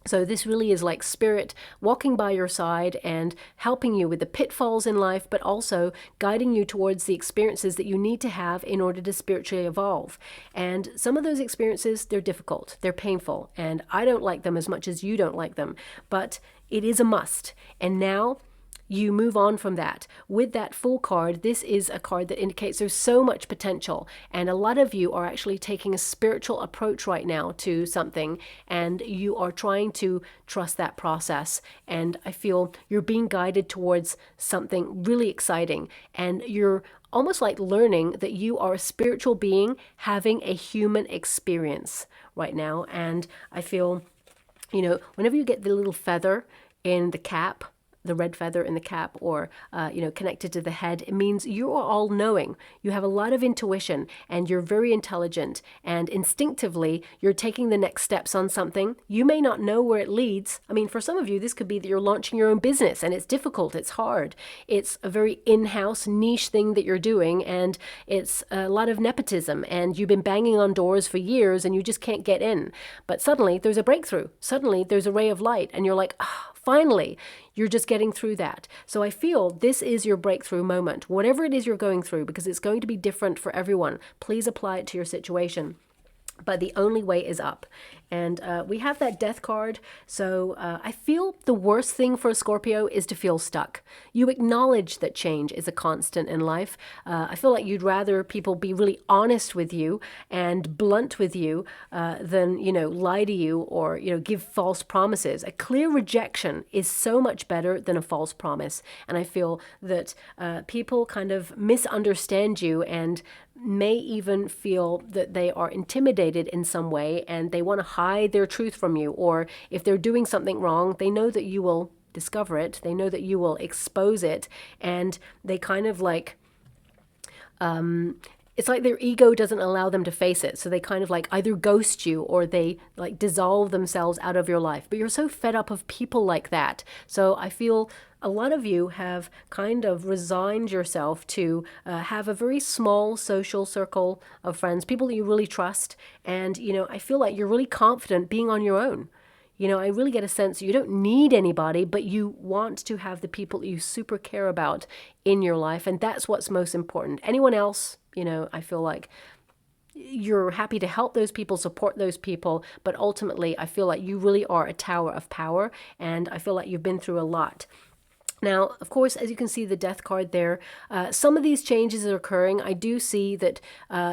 So this really is like spirit walking by your side and helping you with the pitfalls in life, but also guiding you towards the experiences that you need to have in order to spiritually evolve. And some of those experiences, they're difficult, they're painful, and I don't like them as much as you don't like them, but it is a must. And now you move on from that. With that Fool card, this is a card that indicates there's so much potential, and a lot of you are actually taking a spiritual approach right now to something, and you are trying to trust that process. And I feel you're being guided towards something really exciting, and you're almost like learning that you are a spiritual being having a human experience right now. And I feel, whenever you get the little feather in the cap, the red feather in the cap, or, connected to the head, it means you are all knowing. You have a lot of intuition, and you're very intelligent, and instinctively you're taking the next steps on something. You may not know where it leads. I mean, for some of you, this could be that you're launching your own business, and it's difficult, it's hard. It's a very in-house niche thing that you're doing, and it's a lot of nepotism, and you've been banging on doors for years and you just can't get in. But suddenly there's a breakthrough. Suddenly there's a ray of light, and you're like, finally, you're just getting through that. So I feel this is your breakthrough moment, whatever it is you're going through, because it's going to be different for everyone. Please apply it to your situation. But the only way is up. And we have that death card. So I feel the worst thing for a Scorpio is to feel stuck. You acknowledge that change is a constant in life. I feel like you'd rather people be really honest with you and blunt with you than, lie to you or, give false promises. A clear rejection is so much better than a false promise. And I feel that people kind of misunderstand you and may even feel that they are intimidated in some way and they want to hide their truth from you. Or if they're doing something wrong, they know that you will discover it. They know that you will expose it. And they kind of like, it's like their ego doesn't allow them to face it. So they kind of like either ghost you or they like dissolve themselves out of your life. But you're so fed up of people like that. So I feel a lot of you have kind of resigned yourself to have a very small social circle of friends, people that you really trust. And, I feel like you're really confident being on your own. I really get a sense you don't need anybody, but you want to have the people that you super care about in your life. And that's what's most important. Anyone else, I feel like you're happy to help those people, support those people. But ultimately, I feel like you really are a tower of power. And I feel like you've been through a lot. Now, of course, as you can see the death card there, some of these changes are occurring. I do see that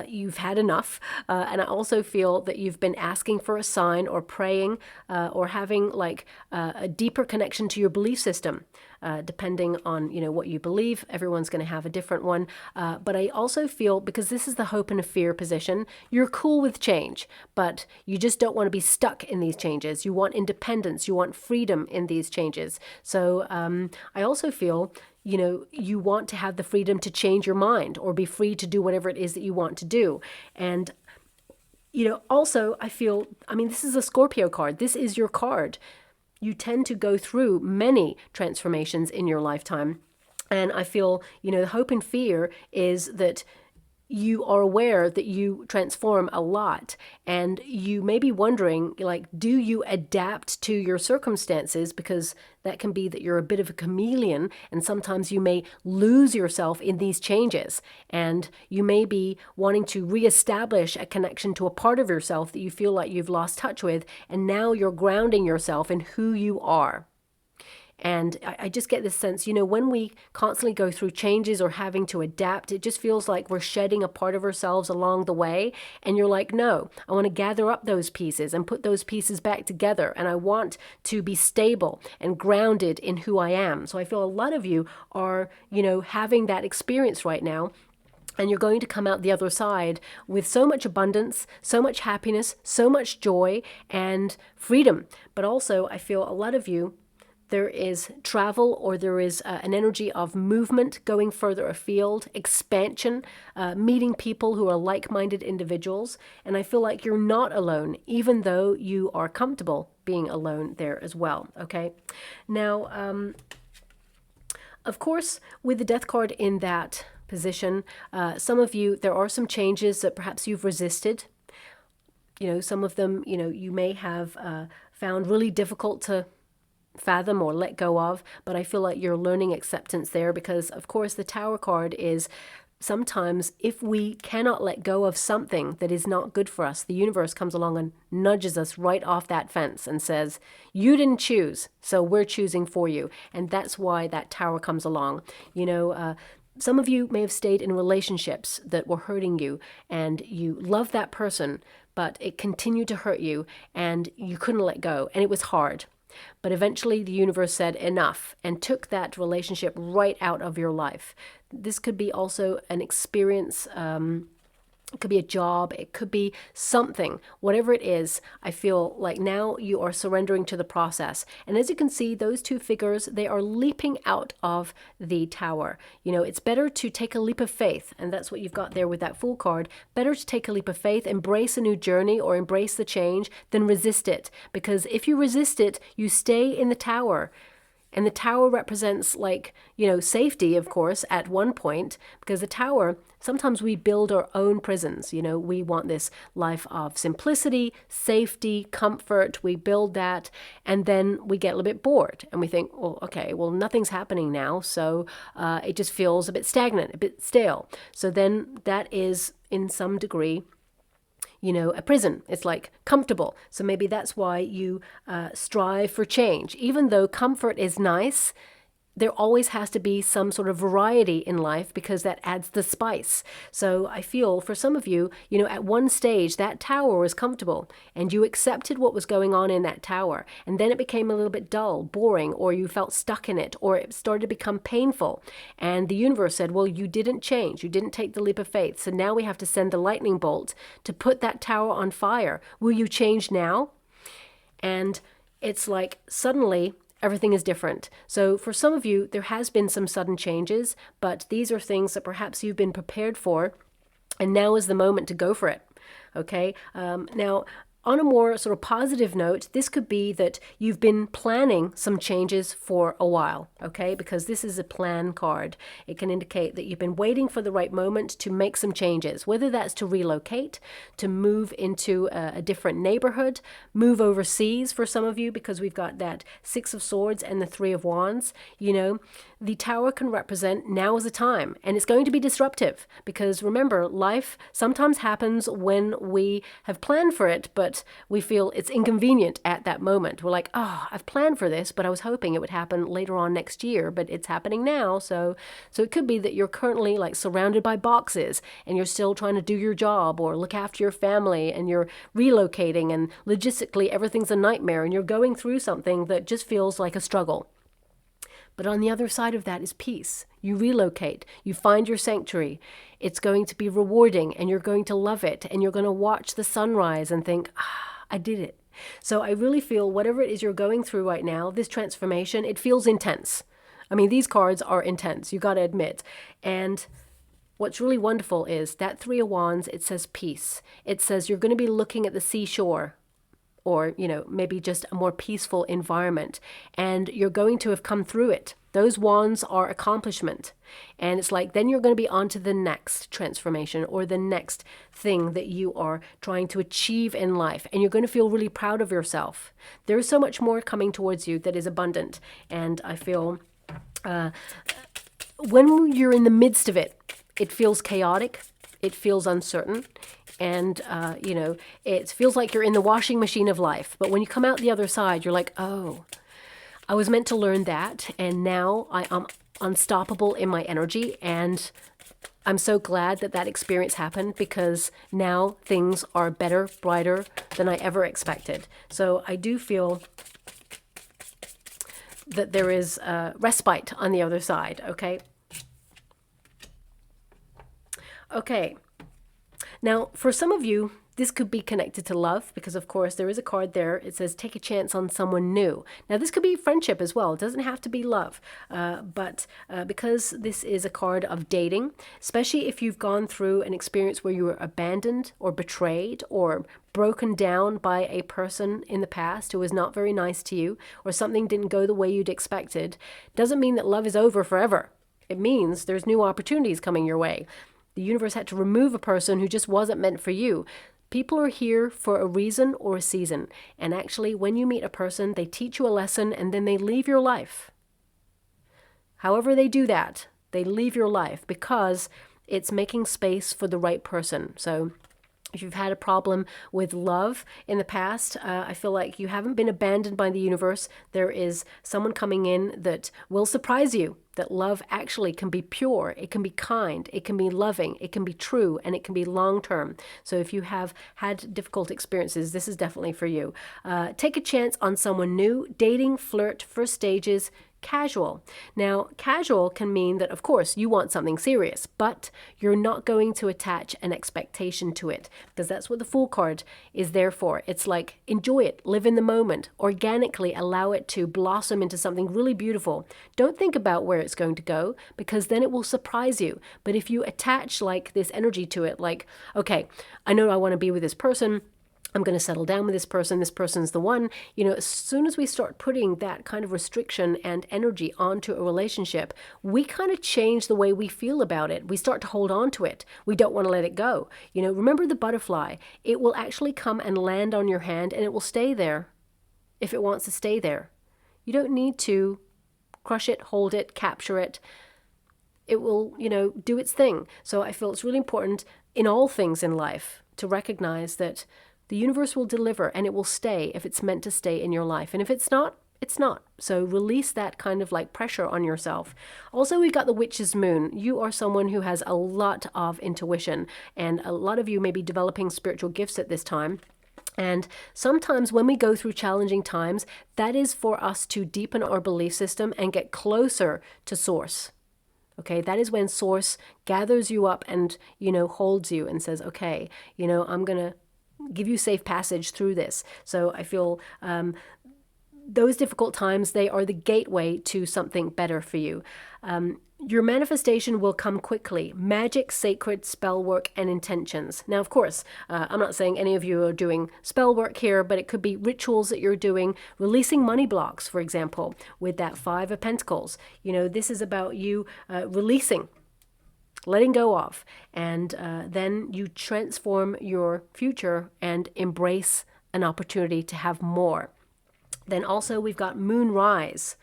you've had enough. And I also feel that you've been asking for a sign or praying or having like a deeper connection to your belief system. Depending on, what you believe, everyone's going to have a different one. But I also feel, because this is the hope and a fear position, you're cool with change, but you just don't want to be stuck in these changes. You want independence. You want freedom in these changes. So I also feel, you want to have the freedom to change your mind or be free to do whatever it is that you want to do. And also I feel, this is a Scorpio card. This is your card. You tend to go through many transformations in your lifetime. And I feel, the hope and fear is that you are aware that you transform a lot, and you may be wondering, like, do you adapt to your circumstances? Because that can be that you're a bit of a chameleon, and sometimes you may lose yourself in these changes, and you may be wanting to reestablish a connection to a part of yourself that you feel like you've lost touch with, and now you're grounding yourself in who you are. And I just get this sense, when we constantly go through changes or having to adapt, it just feels like we're shedding a part of ourselves along the way. And you're like, no, I want to gather up those pieces and put those pieces back together. And I want to be stable and grounded in who I am. So I feel a lot of you are, having that experience right now. And you're going to come out the other side with so much abundance, so much happiness, so much joy and freedom. But also, I feel a lot of you, there is travel, or there is an energy of movement, going further afield, expansion, meeting people who are like-minded individuals. And I feel like you're not alone, even though you are comfortable being alone there as well. Okay. Now, of course, with the death card in that position, some of you, there are some changes that perhaps you've resisted. Some of them, you may have found really difficult to fathom or let go of, but I feel like you're learning acceptance there, because of course the Tower card is sometimes if we cannot let go of something that is not good for us, the universe comes along and nudges us right off that fence and says, you didn't choose, so we're choosing for you. And that's why that Tower comes along. Some of you may have stayed in relationships that were hurting you, and you love that person, but it continued to hurt you and you couldn't let go, and it was hard. But eventually the universe said enough and took that relationship right out of your life. This could be also an experience, it could be a job, it could be something, whatever it is. I feel like now you are surrendering to the process. And as you can see, those two figures, they are leaping out of the Tower. It's better to take a leap of faith. And that's what you've got there with that Fool card. Better to take a leap of faith, embrace a new journey or embrace the change than resist it. Because if you resist it, you stay in the Tower. And the Tower represents safety, of course, at one point, because the Tower, sometimes we build our own prisons. We want this life of simplicity, safety, comfort. We build that, and then we get a little bit bored and we think, nothing's happening now. So it just feels a bit stagnant, a bit stale. So then that is in some degree, a prison. It's like comfortable. So maybe that's why you strive for change. Even though comfort is nice, there always has to be some sort of variety in life because that adds the spice. So I feel for some of you, at one stage that tower was comfortable and you accepted what was going on in that tower, and then it became a little bit dull, boring, or you felt stuck in it, or it started to become painful. And the universe said, well, you didn't change. You didn't take the leap of faith. So now we have to send the lightning bolt to put that tower on fire. Will you change now? And it's like suddenly everything is different. So for some of you, there has been some sudden changes, but these are things that perhaps you've been prepared for, and now is the moment to go for it. Okay. Now, on a more sort of positive note, this could be that you've been planning some changes for a while, okay? Because this is a plan card. It can indicate that you've been waiting for the right moment to make some changes, whether that's to relocate, to move into a different neighborhood, move overseas for some of you, because we've got that Six of Swords and the Three of Wands. The tower can represent now is the time, and it's going to be disruptive because remember, life sometimes happens when we have planned for it, but we feel it's inconvenient at that moment. We're like, oh, I've planned for this, but I was hoping it would happen later on next year, but it's happening now. So it could be that you're currently like surrounded by boxes and you're still trying to do your job or look after your family, and you're relocating and logistically everything's a nightmare and you're going through something that just feels like a struggle. But on the other side of that is peace. You relocate, you find your sanctuary. It's going to be rewarding and you're going to love it, and you're going to watch the sunrise and think, I did it. So I really feel whatever it is you're going through right now, this transformation, it feels intense. I mean, these cards are intense, you got to admit. And what's really wonderful is that Three of Wands, it says peace. It says you're going to be looking at the seashore, or, maybe just a more peaceful environment. And you're going to have come through it. Those wands are accomplishment. And it's like, then you're going to be on to the next transformation or the next thing that you are trying to achieve in life. And you're going to feel really proud of yourself. There is so much more coming towards you that is abundant. And I feel when you're in the midst of it, it feels chaotic. It feels uncertain. And, it feels like you're in the washing machine of life. But when you come out the other side, you're like, oh, I was meant to learn that. And now I am unstoppable in my energy. And I'm so glad that experience happened, because now things are better, brighter than I ever expected. So I do feel that there is respite on the other side. Okay. Okay. Now, for some of you, this could be connected to love, because of course there is a card there. It says take a chance on someone new. Now this could be friendship as well. It doesn't have to be love. But because this is a card of dating, especially if you've gone through an experience where you were abandoned or betrayed or broken down by a person in the past who was not very nice to you, or something didn't go the way you'd expected, doesn't mean that love is over forever. It means there's new opportunities coming your way. The universe had to remove a person who just wasn't meant for you. People are here for a reason or a season. And actually, when you meet a person, they teach you a lesson and then they leave your life. However they do that, they leave your life because it's making space for the right person. So if you've had a problem with love in the past, I feel like you haven't been abandoned by the universe. There is someone coming in that will surprise you, that love actually can be pure, it can be kind, it can be loving, it can be true, and it can be long-term. So if you have had difficult experiences, this is definitely for you. Take a chance on someone new, dating, flirt, first stages, casual. Now, casual can mean that, of course, you want something serious, but you're not going to attach an expectation to it, because that's what the Fool card is there for. It's like, enjoy it, live in the moment, organically allow it to blossom into something really beautiful. Don't think about where it's going to go, because then it will surprise you. But if you attach like this energy to it, like, okay, I know I want to be with this person, I'm going to settle down with this person's the one. As soon as we start putting that kind of restriction and energy onto a relationship, we kind of change the way we feel about it. We start to hold on to it. We don't want to let it go. Remember the butterfly. It will actually come and land on your hand, and it will stay there if it wants to stay there. You don't need to crush it, hold it, capture it. It will, do its thing. So I feel it's really important in all things in life to recognize that the universe will deliver and it will stay if it's meant to stay in your life. And if it's not, it's not. So release that kind of like pressure on yourself. Also, we've got the Witch's Moon. You are someone who has a lot of intuition, and a lot of you may be developing spiritual gifts at this time. And sometimes when we go through challenging times, that is for us to deepen our belief system and get closer to Source. Okay, that is when Source gathers you up and, holds you and says, okay, I'm going to give you safe passage through this. So I feel those difficult times, they are the gateway to something better for you. Your manifestation will come quickly. Magic, sacred, spell work, and intentions. Now, of course, I'm not saying any of you are doing spell work here, but it could be rituals that you're doing, releasing money blocks, for example, with that Five of Pentacles. This is about you releasing, letting go of, and then you transform your future and embrace an opportunity to have more. Then also we've got Moonrise,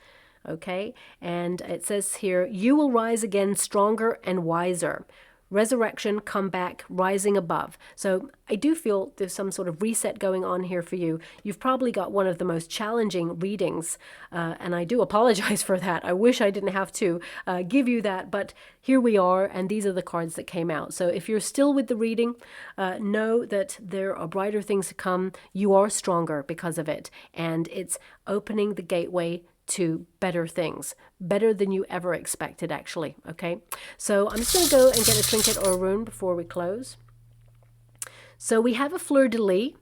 okay? And it says here, you will rise again stronger and wiser. Resurrection, comeback, rising above. So I do feel there's some sort of reset going on here for you. You've probably got one of the most challenging readings, and I do apologize for that. I wish I didn't have to give you that, but here we are, and these are the cards that came out. So if you're still with the reading, know that there are brighter things to come. You are stronger because of it, and it's opening the gateway to better things, better than you ever expected, actually. Okay, so I'm just going to go and get a trinket or a rune before we close. So we have a fleur-de-lis,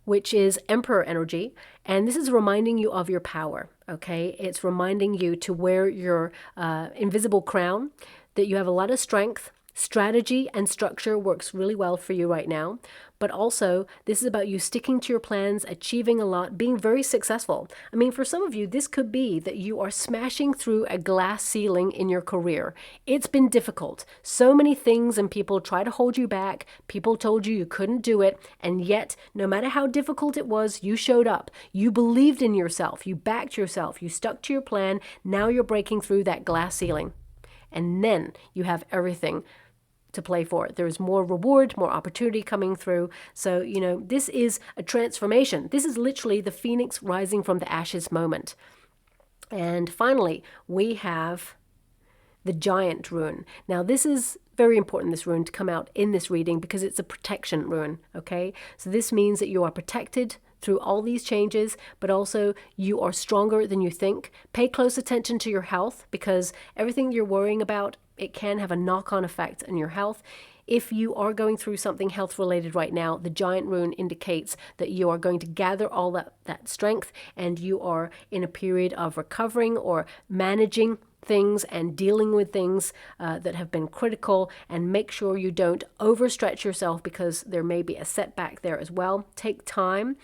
which is Emperor energy, and this is reminding you of your power. Okay, it's reminding you to wear your invisible crown, that you have a lot of strength. Strategy and structure works really well for you right now, but also this is about you sticking to your plans, achieving a lot, being very successful. I mean, for some of you, this could be that you are smashing through a glass ceiling in your career. It's been difficult. So many things and people try to hold you back. People told you you couldn't do it, and yet, no matter how difficult it was, you showed up. You believed in yourself. You backed yourself. You stuck to your plan. Now you're breaking through that glass ceiling. And then you have everything to play for. There's more reward, more opportunity coming through. So, this is a transformation. This is literally the phoenix rising from the ashes moment. And finally, we have the Giant rune. Now, this is very important, this rune, to come out in this reading because it's a protection rune, okay? So this means that you are protected through all these changes, but also you are stronger than you think. Pay close attention to your health because everything you're worrying about, it can have a knock-on effect on your health. If you are going through something health-related right now, the Giant rune indicates that you are going to gather all that strength and you are in a period of recovering or managing things and dealing with things that have been critical, and make sure you don't overstretch yourself because there may be a setback there as well. Take time.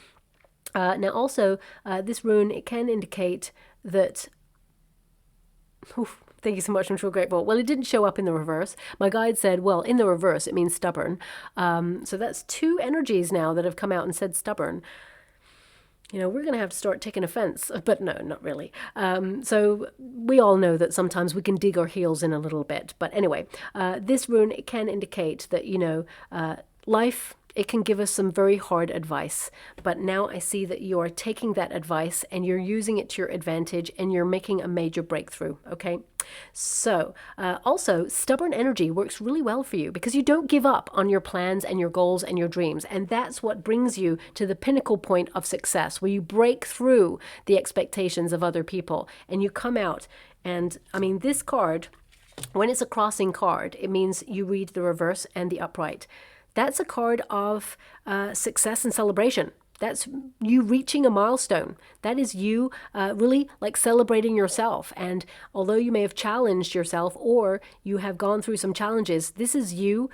Now also, this rune, it can indicate that... Oof, thank you so much, I'm so grateful. Well, it didn't show up in the reverse. My guide said, well, in the reverse, it means stubborn. So that's two energies now that have come out and said stubborn. We're going to have to start taking offense, but no, not really. So we all know that sometimes we can dig our heels in a little bit. But anyway, this rune, it can indicate that, life, it can give us some very hard advice. But now I see that you are taking that advice and you're using it to your advantage and you're making a major breakthrough, okay? So also, stubborn energy works really well for you because you don't give up on your plans and your goals and your dreams. And that's what brings you to the pinnacle point of success, where you break through the expectations of other people and you come out. And I mean, this card, when it's a crossing card, it means you read the reverse and the upright. That's a card of success and celebration. That's you reaching a milestone. That is you really like celebrating yourself. And although you may have challenged yourself or you have gone through some challenges, this is you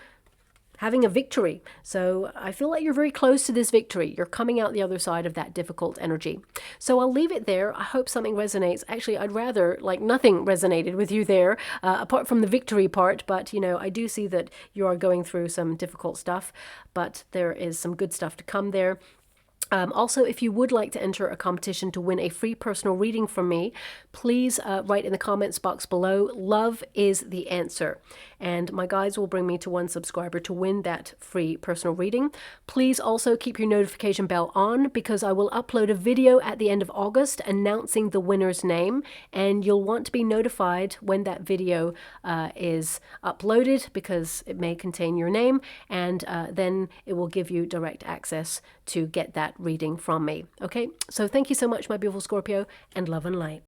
having a victory. So I feel like you're very close to this victory. You're coming out the other side of that difficult energy. So I'll leave it there. I hope something resonates. Actually, I'd rather like nothing resonated with you there, apart from the victory part. But, I do see that you are going through some difficult stuff, but there is some good stuff to come there. Also, if you would like to enter a competition to win a free personal reading from me, please write in the comments box below, love is the answer. And my guides will bring me to one subscriber to win that free personal reading. Please also keep your notification bell on, because I will upload a video at the end of August announcing the winner's name. And you'll want to be notified when that video is uploaded, because it may contain your name, and then it will give you direct access to get that reading from me. Okay, so thank you so much, my beautiful Scorpio, and love and light.